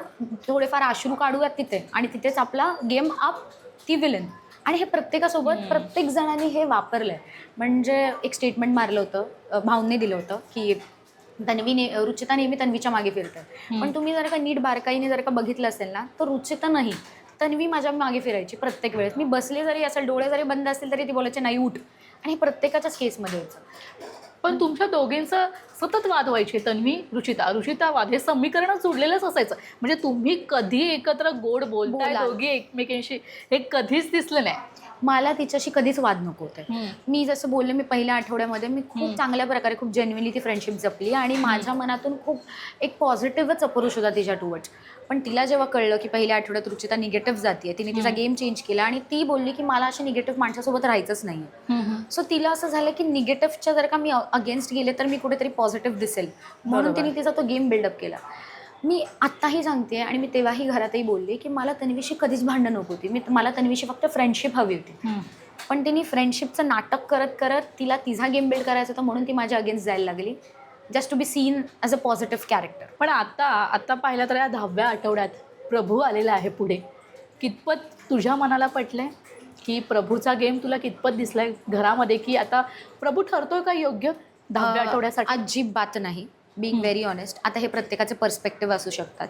थोडेफार अश्रू काढूयात तिथे आणि तिथेच आपला गेम अप, ती विलन. आणि हे प्रत्येकासोबत प्रत्येक जणांनी हे वापरलं आहे. म्हणजे एक स्टेटमेंट मारलं होतं, भावने दिलं होतं की रुचिता नेहमी तन्वीच्या मागे फिरते, पण तुम्ही जर का नीट बारकाईने जर का बघितलं असेल ना तर रुचिता नाही, तन्वी माझ्या मागे फिरायची प्रत्येक वेळेस. मी बसले जरी असेल, डोळे जरी बंद असतील तरी ती बोलायची नाही उठ, आणि हे प्रत्येकाच्याच केसमध्ये व्हायचं. पण तुमच्या दोघींचं सतत वाद व्हायचे, तन्वी रुचिता वाद, हे समीकरण जुळलेलंच असायचं. म्हणजे तुम्ही कधी एकत्र गोड बोलताय दोघी एकमेकांशी हे कधीच दिसलं नाही. मला तिच्याशी कधीच वाद नको होते. मी जसं बोलले, मी पहिल्या आठवड्यामध्ये मी खूप चांगल्या प्रकारे खूप जेन्युइनली ती फ्रेंडशिप जपली आणि माझ्या मनातून खूप एक पॉझिटिव्हच अप्रोच होता तिच्या टुवर्ड्स. पण तिला जेव्हा कळलं की पहिल्या आठवड्यात रुचिता निगेटिव्ह जाते, तिने तिचा गेम चेंज केला आणि ती बोलली की मला अशी निगेटिव्ह माणसासोबत राहायचंच नाही. सो तिला असं झालं की निगेटिव्हच्या जर का मी अगेन्स्ट गेले तर मी कुठेतरी पॉझिटिव्ह दिसेल, म्हणून तिने तिचा तो गेम बिल्डअप केला. मी आत्ताही सांगते आणि मी तेव्हाही घरातही बोलले की मला तन्वीशी कधीच भांडण नको होती, मला तन्वीशी फक्त फ्रेंडशिप हवी होती. पण तिने फ्रेंडशिपचं नाटक करत करत तिला तिचा गेम बिल्ड करायचा होता, म्हणून ती माझ्या अगेन्स्ट जायला लागली, just to be seen as a positive character. पण आता पाहिलं तर या 10व्या आठवड्यात प्रभू आलेला आहे पुढे. कितपत तुझ्या मनाला पटलंय की प्रभूचा गेम तुला कितपत दिसलाय घरामध्ये, की आता प्रभू ठरतोय का योग्य 10व्या आठवड्यासाठी? अजिबात नाही, बिंग व्हेरी ऑनेस्ट. आता हे प्रत्येकाचे पर्स्पेक्टिव्ह असू शकतात.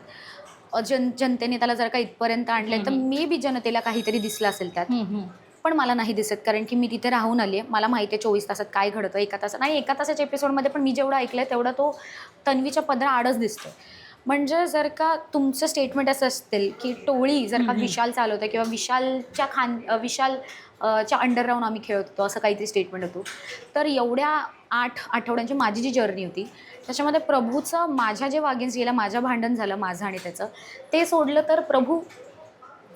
जनतेने त्याला जर का इथपर्यंत आणलंय तर मे बी जनतेला काहीतरी दिसलं असेल त्यात, पण मला नाही दिसत, कारण की मी तिथे राहून आली आहे. मला माहिती आहे 24 तासात काय घडतं, एका तासाच्या एपिसोडमध्ये पण मी जेवढं ऐकलंय तेवढा तो तन्वीच्या पदरा आडच दिसतोय. म्हणजे जर का तुमचं स्टेटमेंट असं असतील की टोळी जर का विशाल चालवतं किंवा विशाल च्या अंडर राहून आम्ही खेळत होतो असं काहीतरी स्टेटमेंट होतो, तर एवढ्या 8 आठवड्यांची माझी जी जर्नी होती त्याच्यामध्ये प्रभूचं माझ्या जे अगेन्स्ट गेला, माझं भांडण झालं माझं आणि त्याचं, ते सोडलं तर प्रभू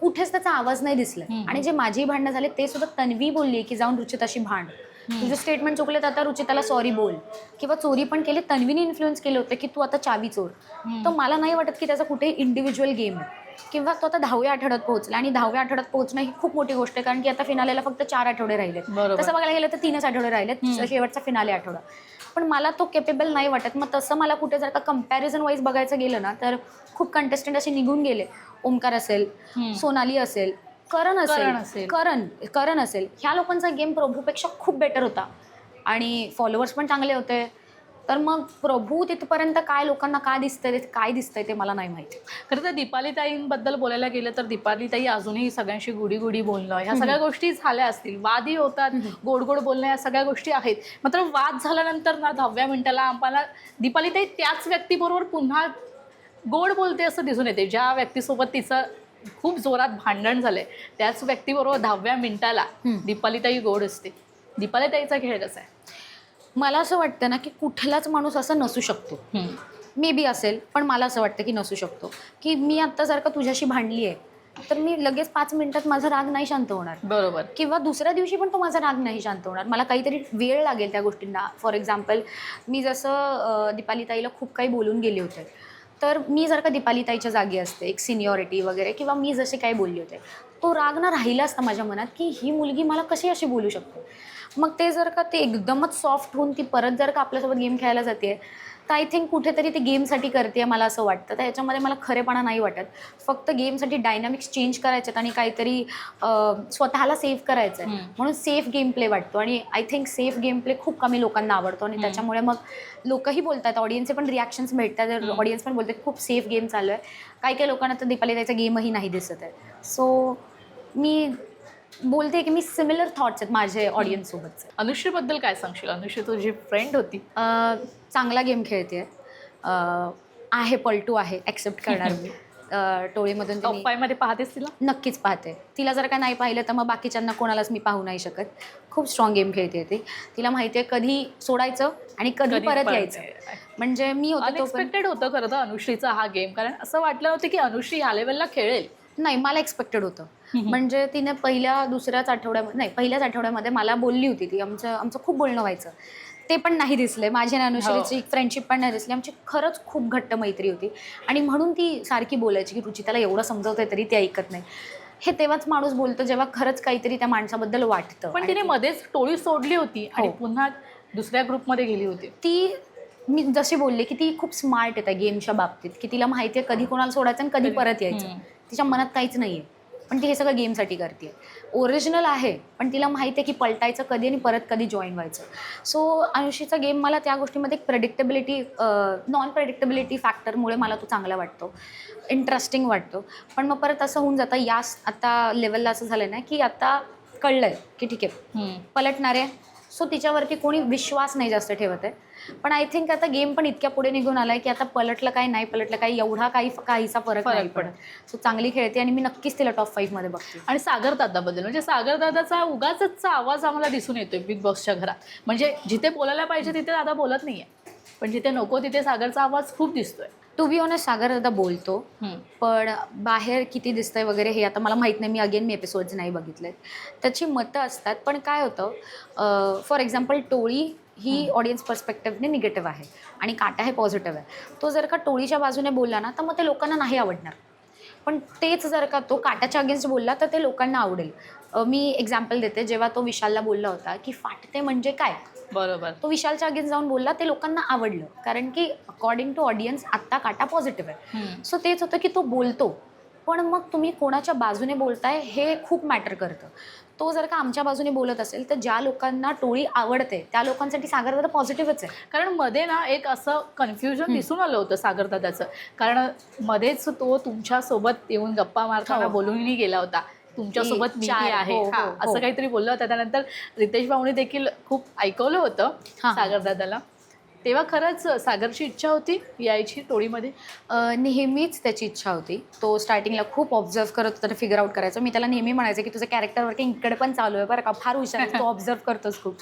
कुठेच त्याचा आवाज नाही दिसला. आणि जे माझी भांडणं झाले ते सुद्धा तन्वी बोलली की जाऊन रुचिताशी भांड, तुझे स्टेटमेंट चुकले तर आता रुचिताला सॉरी बोल, किंवा चोरी पण केली तन्वीने इन्फ्लुएन्स केलं होतं की तू आता चावी चोर. तर मला नाही वाटत की त्याचा कुठेही इंडिव्हिज्युअल गेम आहे. किंवा तो आता 10व्या आठवड्यात पोहोचला, आणि 10व्या आठवड्यात पोहोचणं ही खूप मोठी गोष्ट आहे, कारण की आता फिनालेला फक्त 4 आठवडे राहिलेत. तसं बघायला गेलं तर 3च आठवडे राहिलेत, शेवटचा फिनाले आठवडा. पण मला तो केपेबल नाही वाटत. मग तसं मला कुठे जर का कम्पॅरिझन वाईज बघायचं गेलं ना, तर खूप कंटेस्टंट असे निघून गेले. ओमकार असेल, सोनाली असेल, करण असेल, ह्या लोकांचा गेम प्रभूपेक्षा खूप बेटर होता आणि फॉलोअर्स पण चांगले होते. तर मग प्रभू तिथपर्यंत काय लोकांना काय दिसतंय ते मला नाही माहिती. खरं तर दीपालीताईंबद्दल बोलायला गेलं तर दीपालीताई अजूनही सगळ्यांशी गुडी बोलणं, ह्या सगळ्या गोष्टी झाल्या असतील, वादही होतात, गोड बोलणं, या सगळ्या गोष्टी आहेत. मात्र वाद झाल्यानंतर ना 10व्या मिनिटाला आम्हाला दीपालीताई त्याच व्यक्तीबरोबर पुन्हा गोड बोलते असं दिसून येते. ज्या व्यक्तीसोबत तिचं खूप जोरात भांडण झालंय त्याच व्यक्तीबरोबर 10व्या मिनिटाला दीपालीताई गोड असते. दीपालीताईचा खेळ कसा आहे? मला असं वाटतं ना की कुठलाच माणूस असं नसू शकतो. मे बी असेल, पण मला असं वाटतं की नसू शकतो. की मी आत्ता जर का तुझ्याशी भांडली आहे तर मी लगेच 5 मिनिटात माझा राग नाही शांत होणार. बरोबर. किंवा दुसऱ्या दिवशी पण तो माझा राग नाही शांत होणार. मला काहीतरी वेळ लागेल त्या गोष्टींना. फॉर एक्झाम्पल, मी जसं दीपालीताईला खूप काही बोलून गेले होते, तर मी जर का दीपालीताईच्या जागी असते, एक सिनियरिटी वगैरे, किंवा मी जसे काही बोलले होते, तो राग ना राहिला असता माझ्या मनात की ही मुलगी मला कशी अशी बोलू शकते. मग ते जर का ते एकदमच सॉफ्ट होऊन ती परत जर का आपल्यासोबत गेम खेळायला जाते, तर आय थिंक कुठेतरी ती गेमसाठी करते मला असं वाटतं. तर ह्याच्यामध्ये मला खरेपणा नाही वाटत. फक्त गेमसाठी डायनामिक्स चेंज करायचे आणि काहीतरी स्वतःला सेव्ह करायचं आहे, म्हणून सेफ गेम प्ले वाटतो. आणि I think safe game play खूप कमी लोकांना आवडतो, आणि त्याच्यामुळे मग लोकही बोलतात, ऑडियन्सचे पण रिॲक्शन्स भेटतात, ऑडियन्स पण बोलतात खूप सेफ गेम चालू आहे. काही लोकांना तर दीपालीताईचा गेमही नाही दिसत आहे. सो मी बोलते की मी सिमिलर थॉट्स आहेत माझे ऑडियन्ससोबतचे. अनुश्रीबद्दल काय सांगशील? अनुश्री तुझी फ्रेंड होती. चांगला गेम खेळते आहे, पलटू आहे, ॲक्सेप्ट करणार मी. टोळीमधून टॉप 5 मध्ये पाहतेस तिला? नक्कीच पाहते. तिला जर का नाही पाहिलं तर मग बाकीच्यांना कोणालाच मी पाहू नाही शकत. खूप स्ट्रॉंग गेम खेळते ती. तिला माहिती आहे कधी सोडायचं आणि कधी परत यायचं. म्हणजे मी होते तो अनएक्सपेक्टेड होतं खरं तर अनुश्रीचा हा गेम, कारण असं वाटलं होतं की अनुश्री ह्या लेवलला खेळेल. नाही, मला एक्सपेक्टेड होतं. म्हणजे तिने पहिल्याच आठवड्यामध्ये मला बोलली होती. ती आमचं खूप बोलणं व्हायचं, ते पण नाही दिसले. माझी आणि अनुश्रीची फ्रेंडशिप पण नाही दिसली. आमची खरंच खूप घट्ट मैत्री होती, आणि म्हणून ती सारखी बोलायची की रुचिताला एवढं समजवतंय तरी ती ऐकत नाही. हे तेव्हाच माणूस बोलतो जेव्हा खरंच काहीतरी त्या माणसाबद्दल वाटतं. पण तिने मध्येच टोळी सोडली होती आणि पुन्हा दुसऱ्या ग्रुपमध्ये गेली होती. ती मी जशी बोलले की ती खूप स्मार्ट आहे त्या गेमच्या बाबतीत, की तिला माहिती आहे कधी कोणाला सोडायचं आणि कधी परत यायचं. तिच्या मनात काहीच नाही आहे, पण ती हे सगळं गेमसाठी करते. ओरिजिनल आहे, पण तिला माहिती आहे की पलटायचं कधी आणि परत कधी जॉईन व्हायचं. सो अनुश्रीचा गेम मला त्या गोष्टीमध्ये एक नॉन प्रेडिक्टेबिलिटी फॅक्टरमुळे मला तो चांगला वाटतो, इंटरेस्टिंग वाटतो. पण मग परत असं होऊन जातं, आता लेवलला असं झालं ना की आता कळलं आहे की ठीक आहे पलटणार आहे. सो तिच्यावरती कोणी विश्वास नाही जास्त ठेवत आहे. पण आय थिंक आता गेम पण इतक्या पुढे निघून आला आहे की आता पलटलं काय नाही पलटलं काय एवढा काहीसा फरक नाही पडत. सो चांगली खेळते आणि मी नक्कीच तिला टॉप 5 मध्ये बघते. आणि सागर दादाबद्दल, म्हणजे सागर दादाचा उगाचचा आवाज आम्हाला दिसून येतोय बिग बॉसच्या घरात. म्हणजे जिथे बोलायला पाहिजे तिथे दादा बोलत नाहीये, पण जिथे नको तिथे सागरचा आवाज खूप दिसतोय. टू बी ऑनेस्ट, सागर दादा बोलतो, पण बाहेर किती दिसतंय वगैरे हे आता मला माहीत नाही. मी एपिसोड्स नाही बघितलेत. त्याची मतं असतात. पण काय होतं, फॉर एक्झाम्पल टोळी ही ऑडियन्स पर्स्पेक्टिव्हने निगेटिव्ह आहे आणि काटा हे पॉझिटिव्ह आहे. तो जर का टोळीच्या बाजूने बोलला ना तर मग ते लोकांना नाही आवडणार. पण तेच जर का तो काटाच्या अगेन्स्ट बोलला तर ते लोकांना आवडेल. मी एक्झाम्पल देते. जेव्हा तो विशालला बोलला होता की फाटते म्हणजे काय, बरोबर, तो विशालच्या अगेन्स्ट जाऊन बोलला, ते लोकांना आवडलं, कारण की अकॉर्डिंग टू ऑडियन्स आत्ता काटा पॉझिटिव्ह आहे. सो तेच होतं की तो बोलतो, पण मग तुम्ही कोणाच्या बाजूने बोलताय हे खूप मॅटर करतं. तो जर का आमच्या बाजूने बोलत असेल तर ज्या लोकांना टोळी आवडते त्या लोकांसाठी सागरदादा पॉझिटिव्हच आहे. कारण मध्ये ना एक असं कन्फ्युजन दिसून आलं होतं सागरदादाचं, कारण मध्येच तो तुमच्यासोबत येऊन गप्पा मारताना बोलूनही गेला होता, तुमच्यासोबत मी आहे असं काहीतरी बोललं होतं. त्यानंतर रितेश भाऊने देखील खूप ऐकवलं होतं सागरदादाला. तेव्हा खरंच सागरची इच्छा होती यायची टोळीमध्ये? नेहमीच त्याची इच्छा होती. तो स्टार्टिंगला खूप ऑब्झर्व करत होता, फिगर आउट करायचं. मी त्याला नेहमी म्हणायचे की तुझं कॅरेक्टर वर्किंग इकडे पण चालू आहे बरं का, फार हुशार आहेस, तू ऑब्झर्व करतोस खूप.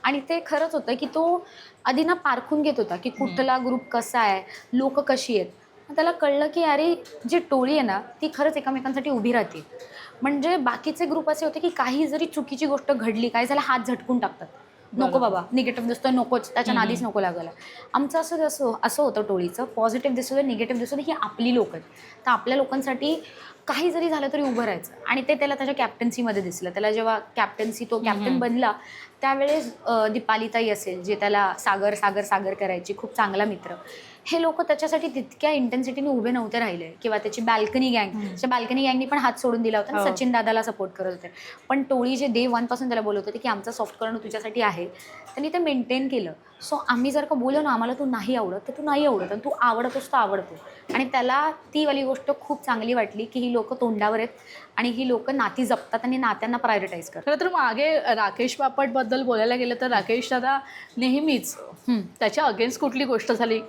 आणि ते खरंच होतं की तो आधी ना पारखून घेत होता की कुठला ग्रुप कसा आहे, लोकं कशी आहेत. मग त्याला कळलं की अरे जी टोळी आहे ना ती खरंच एकमेकांसाठी उभी राहते. म्हणजे बाकीचे ग्रुप असे होते की काही जरी चुकीची गोष्ट घडली, काय झालं, हात झटकून टाकतात. नको बाबा, निगेटिव्ह दिसतोय नकोच, त्याच्या नादीच नको लागायला. आमचं असं होतं टोळीचं, पॉझिटिव्ह दिसू दे, निगेटिव्ह दिसू दे, ही आपली लोकं आहेत. तर आपल्या लोकांसाठी काही जरी झालं तरी उभं राहायचं. आणि ते त्याला त्याच्या कॅप्टन्सीमध्ये दिसलं. त्याला जेव्हा तो कॅप्टन बनला त्यावेळेस दीपालीताई असेल, जे त्याला सागर सागर सागर करायची, खूप चांगला मित्र, हे लोक त्याच्यासाठी तितक्या इंटेन्सिटीने उभे नव्हते राहिले. किंवा त्याची बाल्कनी गँगनी पण हात सोडून दिला होता आणि सचिन दादाला सपोर्ट करत होते. पण टोळी जे डे 1 पासून त्याला बोलत होते की आमचं सॉफ्ट कॉर्नर तुझ्यासाठी आहे, त्यांनी ते मेंटेन केलं. सो आम्ही जर का बोललो ना आम्हाला तू नाही आवडत, तर तू नाही आवडत, आणि तू आवडतोस तर आवडतो. आणि त्याला ती वाली गोष्ट खूप चांगली वाटली की ही लोकं तोंडावर आहेत आणि ही लोकं नाती जपतात आणि नात्यांना प्रायोरिटाईज करतात. खरं तर मागे राकेश बापटबद्दल बोलायला गेलं तर राकेश दादा नेहमीच त्याच्या अगेन्स्ट कुठली गोष्ट झाली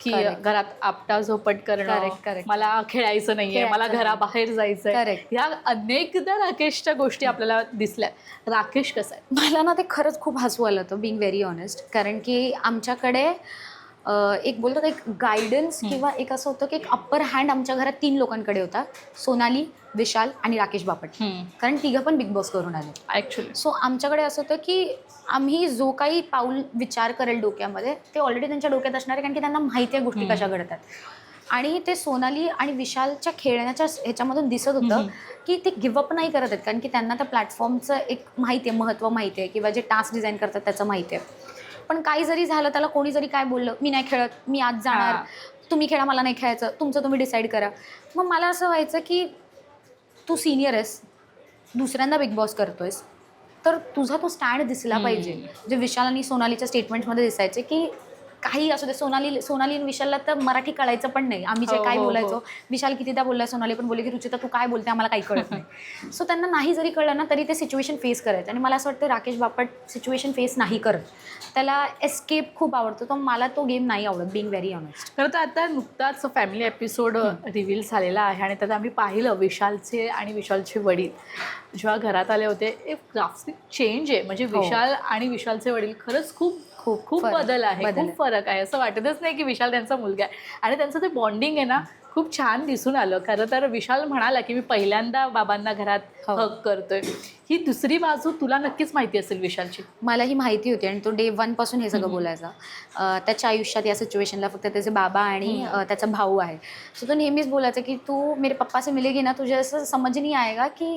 की घरात आपटा झोपट करणं, Correct. मला खेळायचं नाहीये, मला घराबाहेर जायचंय, ह्या अनेकदा राकेशच्या गोष्टी आपल्याला दिसल्या. राकेश कसा आहे? मला ना ते खरंच खूप हसू आलं होतं, बिंग व्हेरी ऑनेस्ट. कारण की आमच्याकडे एक बोलतात एक गायडन्स किंवा एक असं होतं की एक अप्पर हँड आमच्या घरात 3 लोकांकडे होता, सोनाली, विशाल आणि राकेश बापट. कारण तिघं पण बिग बॉस करून आले ॲक्च्युली. सो आमच्याकडे असं होतं की आम्ही जो काही पाऊल विचार करेल डोक्यामध्ये ते ऑलरेडी त्यांच्या डोक्यात असणार आहे, कारण की त्यांना माहिती आहे गोष्टी कशा घडतात. आणि ते सोनाली आणि विशालच्या खेळण्याच्या ह्याच्यामधून दिसत होतं की ते गिवअप नाही करत आहेत, कारण की त्यांना त्या प्लॅटफॉर्मचं एक माहिती आहे, महत्त्व माहिती आहे, किंवा जे टास्क डिझाईन करतात त्याचं माहिती आहे. पण काही जरी झालं, त्याला कोणी जरी काय बोललं, मी नाही खेळत, मी आज जाणार, तुम्ही खेळा, मला नाही खेळायचं, तुमचं तुम्ही डिसाईड करा. मग मला असं व्हायचं की तू सिनियर आहेस, दुसऱ्यांदा बिग बॉस करतोयस, तर तुझा तो स्टँड दिसला पाहिजे. जे विशाल आणि सोनालीच्या स्टेटमेंटमध्ये दिसायचे की काही असू दे, सोनाली आणि विशालला तर मराठी कळायचं पण नाही, आम्ही जे काय बोलायचो. विशाल कितीदा बोलला, सोनाली पण बोलली की रुचिता तू काय बोलते, आम्हाला काही कळत नाही. सो त्यांना नाही जरी कळलं ना तरी ते सिच्युएशन फेस करायचं. आणि मला असं वाटतं राकेश बापट सिच्युएशन फेस नाही करत, त्याला एस्केप खूप आवडतो. तर मला तो गेम नाही आवडत, बिंग व्हेरी ऑनेस्ट. खरं तर आता नुकताच फॅमिली एपिसोड रिव्हील झालेला आहे आणि त्यात आम्ही पाहिलं विशालचे आणि विशालचे वडील जेव्हा घरात आले होते, एक ग्राफिक चेंज आहे. म्हणजे विशाल आणि विशालचे वडील खरंच खूप खूप खूप बदल आहे, खूप फरक आहे. असं वाटतच नाही की विशाल त्यांचा मुलगा आहे. आणि त्यांचं ते बॉन्डिंग आहे ना खूप छान दिसून आलं. खरं तर विशाल म्हणाला की मी पहिल्यांदा बाबांना घरात हक करतोय. ही दुसरी बाजू तुला नक्कीच माहिती असेल विशालची. मलाही माहिती होती आणि तो डे 1 पासून हे सगळं बोलायचा. त्याच्या आयुष्यात या सिच्युएशनला फक्त त्याचे बाबा आणि त्याचा भाऊ आहे. सो तो नेहमीच बोलायचा की तू मेरे पप्पा से मिलेगी ना, तुझे असं समझ नहीं आएगा की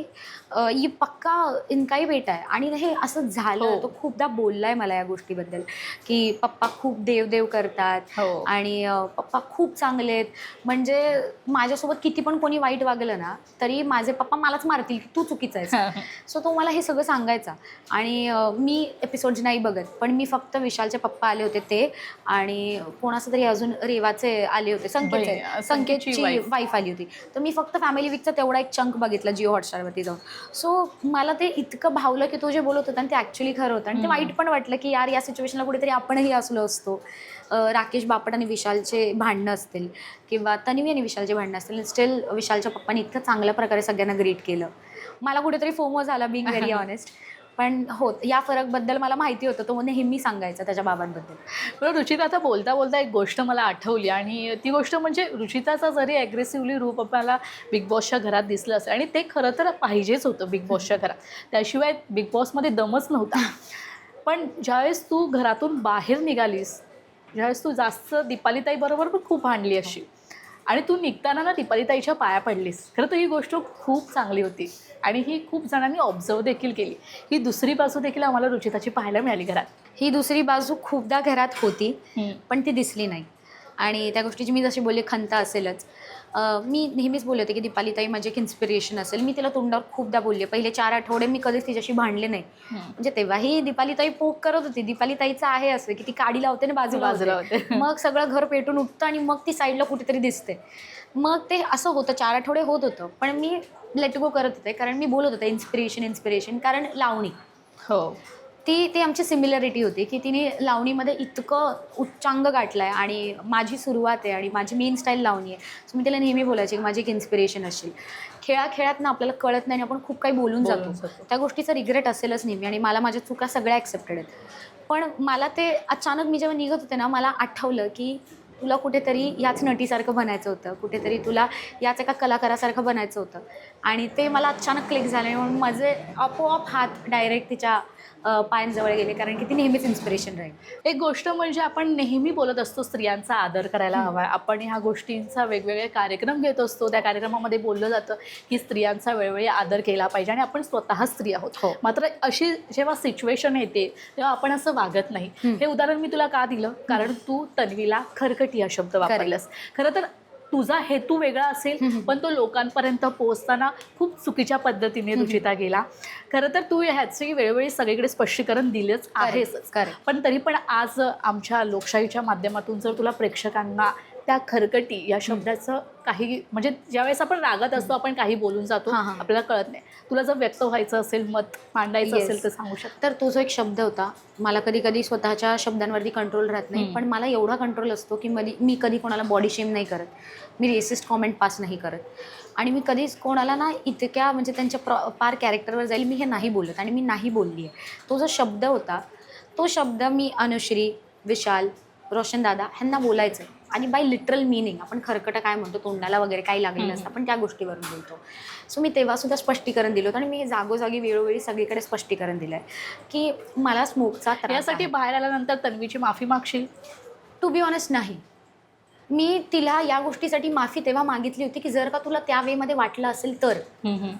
ये पक्का इनका ही बेटा आहे. आणि हे असं झालं. तो खूपदा बोललाय मला या गोष्टीबद्दल की पप्पा खूप देवदेव करतात आणि पप्पा खूप चांगले आहेत. म्हणजे माझ्यासोबत किती पण कोणी वाईट वागलं ना तरी माझे पप्पा मलाच मारतील की तू चुकीचा आहेस. सो तो मला हे सगळं सांगायचा. आणि मी एपिसोड्स नाही बघत, पण मी फक्त विशालचे पप्पा आले होते ते, आणि कोणाचं तरी अजून रेवाचे आले होते, संकेतची वाईफ आली होती. तर मी फक्त फॅमिली वीकचा तेवढा एक चंक बघितला जिओ हॉटस्टारवरती जाऊन. सो मला ते इतकं भावलं की तो जे बोलत होता आणि ते ॲक्च्युली खरं होतं. आणि ते वाईट पण वाटलं की यार या सिच्युएशनला कुठेतरी आपणही असलो असतो. राकेश बापट आणि विशालचे भांडणं असतील किंवा तन्वी आणि विशालचे भांडणं असतील, स्टील विशालच्या पप्पांनी इतकं चांगल्या प्रकारे सगळ्यांना ग्रीट केलं. मला कुठेतरी फोमो झाला, बिंग व्हेरी ऑनेस्ट. पण हो, या फरकबद्दल मला माहिती होतं. तो नेहमी सांगायचा त्याच्या बाबांबद्दल. बरं रुचिता, आता बोलता बोलता एक गोष्ट मला आठवली आणि ती गोष्ट म्हणजे रुचिताचा जरी ॲग्रेसिव्हली रूप आपल्याला बिग बॉसच्या घरात दिसलं असेल, आणि ते खरं तर पाहिजेच होतं बिग बॉसच्या घरात, त्याशिवाय बिग बॉसमध्ये दमच नव्हता. पण ज्यावेळेस तू घरातून बाहेर निघालीस, ज्यावेळेस तू जास्त दीपालीताईबरोबर पण खूप भांडली अशी, आणि तू निघताना ना दीपालीताईच्या पाया पडलीस. खरं तर ही गोष्ट खूप चांगली होती आणि ही खूप जणांनी ऑब्झर्व देखील केली. ही दुसरी बाजू देखील आम्हाला रुचिताची पाहायला मिळाली घरात. ही दुसरी बाजू खूपदा घरात होती, पण ती दिसली नाही. आणि त्या गोष्टीची मी जशी बोलली खंत असेलच. मी नेहमीच बोलले होते की दीपालीताई माझी एक इन्स्पिरेशन असेल. मी तिला तोंडावर खूपदा बोलले. पहिले 4 आठवडे मी कधीच तिच्याशी भांडले नाही. म्हणजे तेव्हाही दीपालीताई पोक करत होती. दीपालीताईचं आहे असं की ती काडी लावते आणि बाजूला होते. मग सगळं घर पेटून उठतं आणि मग ती साईडला कुठेतरी दिसते. मग ते असं होतं, 4 आठवडे होत होतं. पण मी लेट गो करत होते, कारण मी बोलत होते इन्स्पिरेशन. कारण लावणी. ती आमची सिमिलरिटी होती की तिने लावणीमध्ये इतकं उच्चांग गाठलं आहे आणि माझी सुरुवात आहे आणि माझी मेन स्टाईल लावणी आहे. सो मी तिला नेहमी बोलायचे की माझी एक इन्स्पिरेशन असेल. खेळात ना आपल्याला कळत नाही आणि आपण खूप काही बोलून जातो. त्या गोष्टीचा रिग्रेट असेलच नेहमी आणि मला माझ्या चुका सगळ्या ॲक्सेप्टेड आहेत. पण मला ते अचानक मी जेव्हा निघत होते ना, मला आठवलं की तुला कुठेतरी याच नटीसारखं बनायचं होतं, कुठेतरी तुला याच एका कलाकारासारखं बनायचं होतं आणि ते मला अचानक क्लिक झालं. म्हणून माझे आपोआप हात डायरेक्ट तिच्या पायांजवळ गेले, कारण की ती नेहमीच इन्स्पिरेशन राहील. एक गोष्ट म्हणजे आपण नेहमी बोलत असतो स्त्रियांचा आदर करायला हवा. आपण ह्या गोष्टींचा वेगवेगळे कार्यक्रम घेत असतो. त्या कार्यक्रमामध्ये बोललं जातं की स्त्रियांचा वेळोवेळी आदर केला पाहिजे आणि आपण स्वतः स्त्री आहोत. मात्र अशी जेव्हा सिच्युएशन येते तेव्हा आपण असं वागत नाही. हे उदाहरण मी तुला का दिलं, कारण तू तन्वीला खरकटी हा शब्द वापरलास. खरं तर तुझा हेतू वेगळा असेल, पण तो लोकांपर्यंत पोहोचताना खूप चुकीच्या पद्धतीने रुचिता गेला. खरं तर तू ह्याची वेळोवेळी सगळीकडे स्पष्टीकरण दिलंच आहेच. पण तरी पण आज आमच्या लोकशाहीच्या माध्यमातून जर तुला प्रेक्षकांना त्या खरकटी या शब्दाचं काही, म्हणजे ज्यावेळेस आपण रागात असतो आपण काही बोलून जातो, आपल्याला कळत नाही. तुला जर व्यक्त व्हायचं असेल, मत मांडायचं असेल तर सांगू शकतो. तर तो जो एक शब्द होता, मला कधी कधी स्वतःच्या शब्दांवरती कंट्रोल राहत नाही, पण मला एवढा कंट्रोल असतो की मी कधी कोणाला बॉडी शेम नाही करत, मी रेसिस्ट कॉमेंट पास नाही करत आणि मी कधीच कोणाला ना इतक्या म्हणजे त्यांच्या पार कॅरेक्टरवर जाईल मी हे नाही बोलत आणि मी नाही बोलली आहे. तो जो शब्द होता, तो शब्द मी अनुश्री, विशाल, रोशन दादा ह्यांना बोलायचं आहे आणि बाय लिटरल मिनिंग. आपण खरकटं काय म्हणतो, तोंडाला वगैरे काही लागलेलं असतं, आपण त्या गोष्टीवरून बोलतो. सो मी तेव्हासुद्धा स्पष्टीकरण दिलं होतं आणि मी जागोजागी वेळोवेळी सगळीकडे स्पष्टीकरण दिलं आहे की मला स्मोकचा त्रास. यासाठी बाहेर आल्यानंतर तन्वीची माफी मागशील? टू बी ऑनेस्ट नाही. मी तिला या गोष्टीसाठी माफी तेव्हा मागितली होती की जर का तुला त्या वेमध्ये वाटलं असेल तर,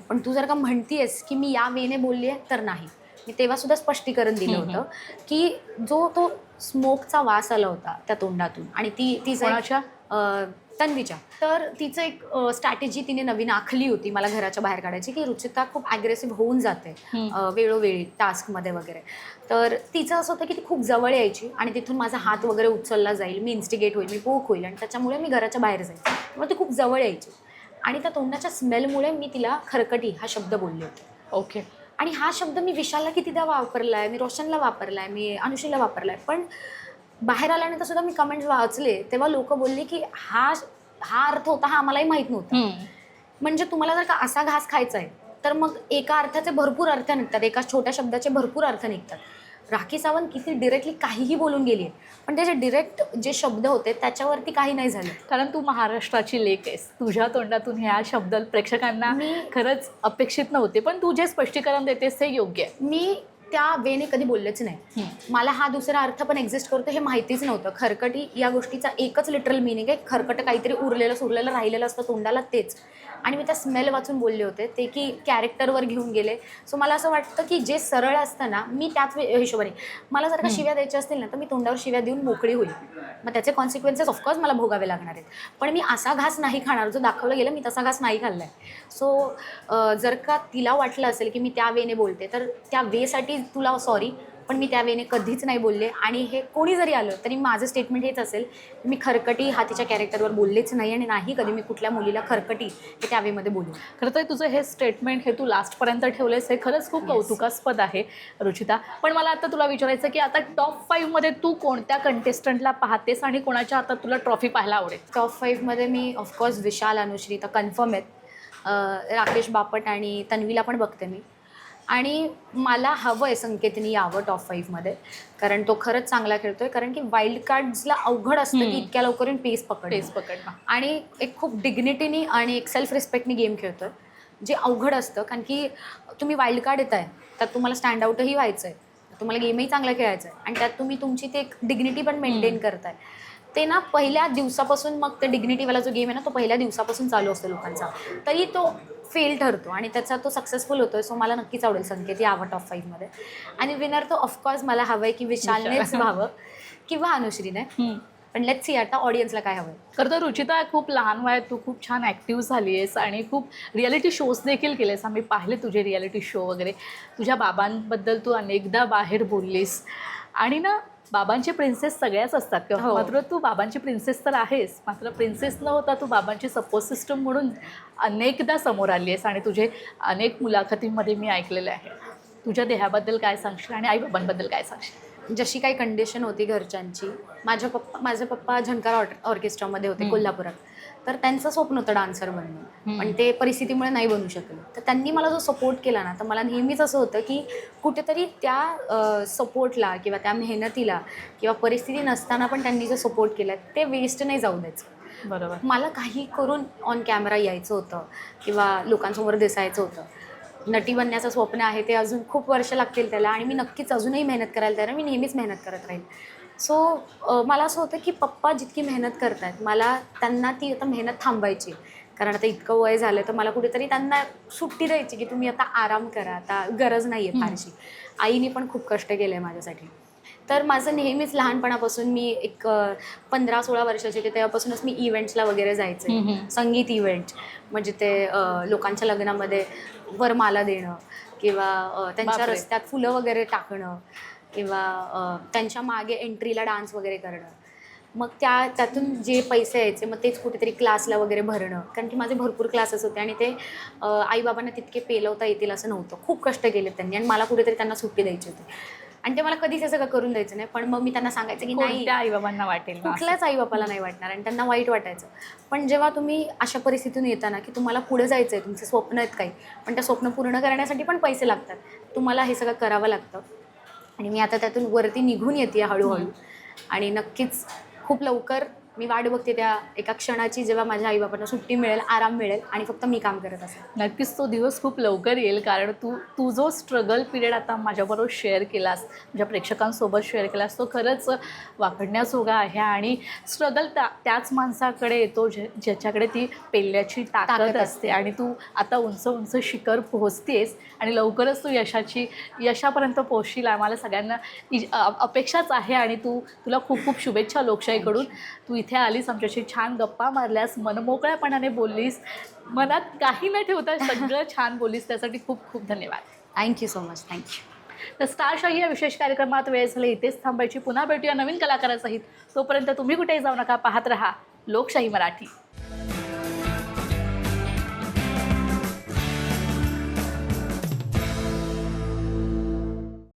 पण तू जर का म्हणतीयस की मी या वेने बोलली आहे तर नाही. मी तेव्हासुद्धा स्पष्टीकरण दिलं होतं की जो तो स्मोकचा वास आला होता त्या तोंडातून आणि ती कोणाच्या? तन्वीच्या. तर तिचं एक स्ट्रॅटेजी तिने नवीन आखली होती मला घराच्या बाहेर काढायची की रुचिता खूप ॲग्रेसिव्ह होऊन जाते वेळोवेळी टास्कमध्ये वगैरे. तर तिचं असं होतं की ती खूप जवळ यायची आणि तिथून माझा हात वगैरे उचलला जाईल, मी इन्स्टिगेट होईल, मी पोक होईल आणि त्याच्यामुळे मी घराच्या बाहेर जाईल. मग ती खूप जवळ यायची आणि त्या तोंडाच्या स्मेलमुळे मी तिला खरकटी हा शब्द बोलले होते. ओके. आणि हा शब्द मी विशालला कितीदा वापरला आहे, मी रोशनला वापरला आहे, मी अनुश्रीला वापरला आहे. पण बाहेर आल्यानंतर सुद्धा मी कमेंट्स वाचले तेव्हा लोक बोलले की हा अर्थ होता, हा आम्हालाही माहीत नव्हता. म्हणजे तुम्हाला जर का असा घास खायचा आहे तर मग एका अर्थाचे भरपूर अर्थ निघतात, एका छोट्या शब्दाचे भरपूर अर्थ निघतात. राखी सावंत किती डिरेक्टली काहीही बोलून गेली आहे, पण त्याचे डिरेक्ट जे शब्द होते त्याच्यावरती काही नाही झालं. कारण तू महाराष्ट्राची लेक आहेस, तुझ्या तोंडातून ह्या शब्द प्रेक्षकांना खरंच अपेक्षित नव्हते, पण तू जे स्पष्टीकरण देतेस ते योग्य आहे. मी त्या वेने कधी बोललेच नाही. मला हा दुसरा अर्थ पण एक्झिस्ट करतो हे माहितीच नव्हतं. खरकटी या गोष्टीचा एकच लिटरल मिनिंग आहे, खरकट काहीतरी उरलेलं राहिलेलं असतं तोंडाला, तेच. आणि मी त्या स्मेल वाचून बोलले होते ते की कॅरेक्टरवर घेऊन गेले. सो मला असं वाटतं की जे सरळ असतं ना, मी त्याच हिशोबाने, मला जर का शिव्या द्यायच्या असतील ना तर मी तोंडावर शिव्या देऊन मोकळी होईल. मग त्याचे कॉन्सिक्वेन्सेस ऑफकोर्स मला भोगावे लागणार आहेत, पण मी असा घास नाही खाणार जो दाखवलं गेलं. मी तसा घास नाही खाल्ला आहे. सो जर का तिला वाटलं असेल की मी त्या वेने बोलते तर त्या वेसाठी तुला सॉरी, पण मी त्या वेने कधीच नाही बोलले. आणि हे कोणी जरी आलं तरी माझं स्टेटमेंट हेच असेल, मी खरकटी हा तिच्या कॅरेक्टरवर बोललेच नाही आणि नाही कधी मी कुठल्या मुलीला खरकटी हे त्या वेमध्ये बोलू. खरं तर तुझं हे स्टेटमेंट हे तू लास्टपर्यंत ठेवलेस हे खरंच खूप कौतुकास्पद आहे रुचिता. पण मला आता तुला विचारायचं की आता टॉप 5मध्ये तू कोणत्या कंटेस्टंटला पाहतेस आणि कोणाच्या हातात तुला ट्रॉफी पाहायला आवडेल? टॉप 5मध्ये मी ऑफकोर्स विशाल, अनुश्री तर कन्फर्म आहेत. राकेश बापट आणि तन्वीला पण बघते मी. आणि मला हवं आहे संकेतनी यावं टॉप 5मध्ये, कारण तो खरंच चांगला खेळतोय. कारण की वाईल्ड कार्ड्सला अवघड असतं की इतक्या लवकर येऊन पेस पकडणं आणि एक खूप डिग्निटीनी आणि एक सेल्फ रिस्पेक्टनी गेम खेळतोय, जे अवघड असतं. कारण की तुम्ही वाईल्ड कार्ड येत आहे तर तुम्हाला स्टँड आउटही व्हायचं आहे, तुम्हाला गेमही चांगला खेळायचं आहे आणि त्यात तुम्ही तुमची ते एक डिग्निटी पण मेंटेन करताय. ते ना पहिल्या दिवसापासून, मग ते डिग्निटीवाला जो गेम आहे ना तो पहिल्या दिवसापासून चालू असतो लोकांचा, तरी तो फेल ठरतो आणि त्याचा तो सक्सेसफुल होतोय. सो मला नक्कीच आवडेल संकेत यावं टॉप 5मध्ये. आणि विनर तो ऑफकोर्स मला हवं आहे की विशालनेच व्हावं किंवा अनुश्रीने, पण लेट्स सी आता ऑडियन्सला काय हवं. खरं तर रुचिता खूप लहान वयात तू खूप छान ॲक्टिव्ह झाली आहेस आणि खूप रियालिटी शोज देखील केलेस. आम्ही पाहिले तुझे रियालिटी शो वगैरे. तुझ्या बाबांबद्दल तू अनेकदा बाहेर बोललीस आणि ना बाबांची प्रिन्सेस सगळ्याच असतात किंवा मात्र तू बाबांची प्रिन्सेस तर आहेस, मात्र प्रिन्सेस न होता तू बाबांची सपोर्ट सिस्टम म्हणून अनेकदा समोर आली आहेस आणि तुझे अनेक मुलाखतींमध्ये मी ऐकलेले आहे. तुझ्या देहाबद्दल काय सांगशील आणि आईबाबांबद्दल काय सांगशील? जशी काही कंडिशन होती घरच्यांची, माझे पप्पा झंकार ऑर्केस्ट्रामध्ये होते कोल्हापुरात. तर त्यांचं स्वप्न होतं डान्सर बनणं, पण ते परिस्थितीमुळे नाही बनू शकले. तर त्यांनी मला जो सपोर्ट केला ना, तर मला नेहमीच असं होतं की कुठेतरी त्या सपोर्टला किंवा त्या मेहनतीला किंवा परिस्थिती नसताना पण त्यांनी जो सपोर्ट केला ते वेस्ट नाही जाऊ द्यायचं. बरोबर. मला काही करून ऑन कॅमेरा यायचं होतं किंवा लोकांसमोर दिसायचं होतं. नटी बनण्याचं स्वप्न आहे, ते अजून खूप वर्ष लागतील त्याला आणि मी नक्कीच अजूनही मेहनत करायला तयार आहे. मी नेहमीच मेहनत करत राहील. सो मला असं होतं की पप्पा जितकी मेहनत करत आहेत, मला त्यांना ती आता मेहनत थांबायची. कारण आता इतकं वय झालं तर मला कुठेतरी त्यांना सुट्टी द्यायची की तुम्ही आता आराम करा, आता गरज नाही आहे फारशी. आईने पण खूप कष्ट केलं आहे माझ्यासाठी. तर माझं नेहमीच लहानपणापासून मी एक 15-16 वर्षाची होते तेव्हापासूनच मी इव्हेंट्सला वगैरे जायचे. संगीत इव्हेंट म्हणजे ते लोकांच्या लग्नामध्ये वरमाला देणं किंवा त्यांच्या बापरे. रस्त्यात फुलं वगैरे टाकणं किंवा त्यांच्या मागे एंट्रीला डान्स वगैरे करणं. मग त्यातून जे पैसे यायचे मग तेच कुठेतरी क्लासला वगैरे भरणं, कारण की माझे भरपूर क्लासेस होते आणि ते आईबाबांना तितके पेलवता येतील असं नव्हतं. खूप कष्ट केले त्यांनी आणि मला कुठेतरी त्यांना सुट्टी द्यायची होती आणि ते मला कधीच हे सगळं करून द्यायचं नाही. पण मग मी त्यांना सांगायचं की नाही, कोणत्या आईबाबांना वाटेल ना असं? कुठल्याच आईबापाला नाही वाटणार आणि त्यांना वाईट वाटायचं. पण जेव्हा तुम्ही अशा परिस्थितीतून येताना की तुम्हाला पुढे जायचं आहे, तुमचे स्वप्न आहेत काही, पण त्या स्वप्न पूर्ण करण्यासाठी पण पैसे लागतात, तुम्हाला हे सगळं करावं लागतं. आणि मी आता त्यातून वरती निघून येते हळूहळू आणि नक्कीच खूप लवकर मी वाट बघते त्या एका क्षणाची, जेव्हा माझ्या आईबाबांना सुट्टी मिळेल, आराम मिळेल आणि फक्त मी काम करत असेल. नक्कीच तो दिवस खूप लवकर येईल, कारण तू जो स्ट्रगल पिरियड आता माझ्याबरोबर शेअर केलास, माझ्या प्रेक्षकांसोबत शेअर केलास, तो खरंच वाखडण्याजोगा आहे. आणि स्ट्रगल त्याच माणसाकडे येतो ज्याच्याकडे ती पेलण्याची ताकद असते. आणि तू आता उंच उंच शिखर पोहोचतेस आणि लवकरच तू यशापर्यंत पोहोचशील. आम्हाला सगळ्यांना अपेक्षाच आहे आणि तुला खूप खूप शुभेच्छा लोकशाहीकडून. तू इथे आलीस, आमच्याशी छान गप्पा मारल्यास, मनमोकळ्यापणाने बोललीस, मनात काही न ठेवता सगळं छान बोललीस, त्यासाठी खूप खूप धन्यवाद. Thank you so much. थँक्यू. तर स्टारशाही या विशेष कार्यक्रमात वेळ झाली इथेच थांबायची. पुन्हा भेटूया नवीन कलाकारासहित. तोपर्यंत तुम्ही कुठेही जाऊ नका, पाहत रहा लोकशाही मराठी.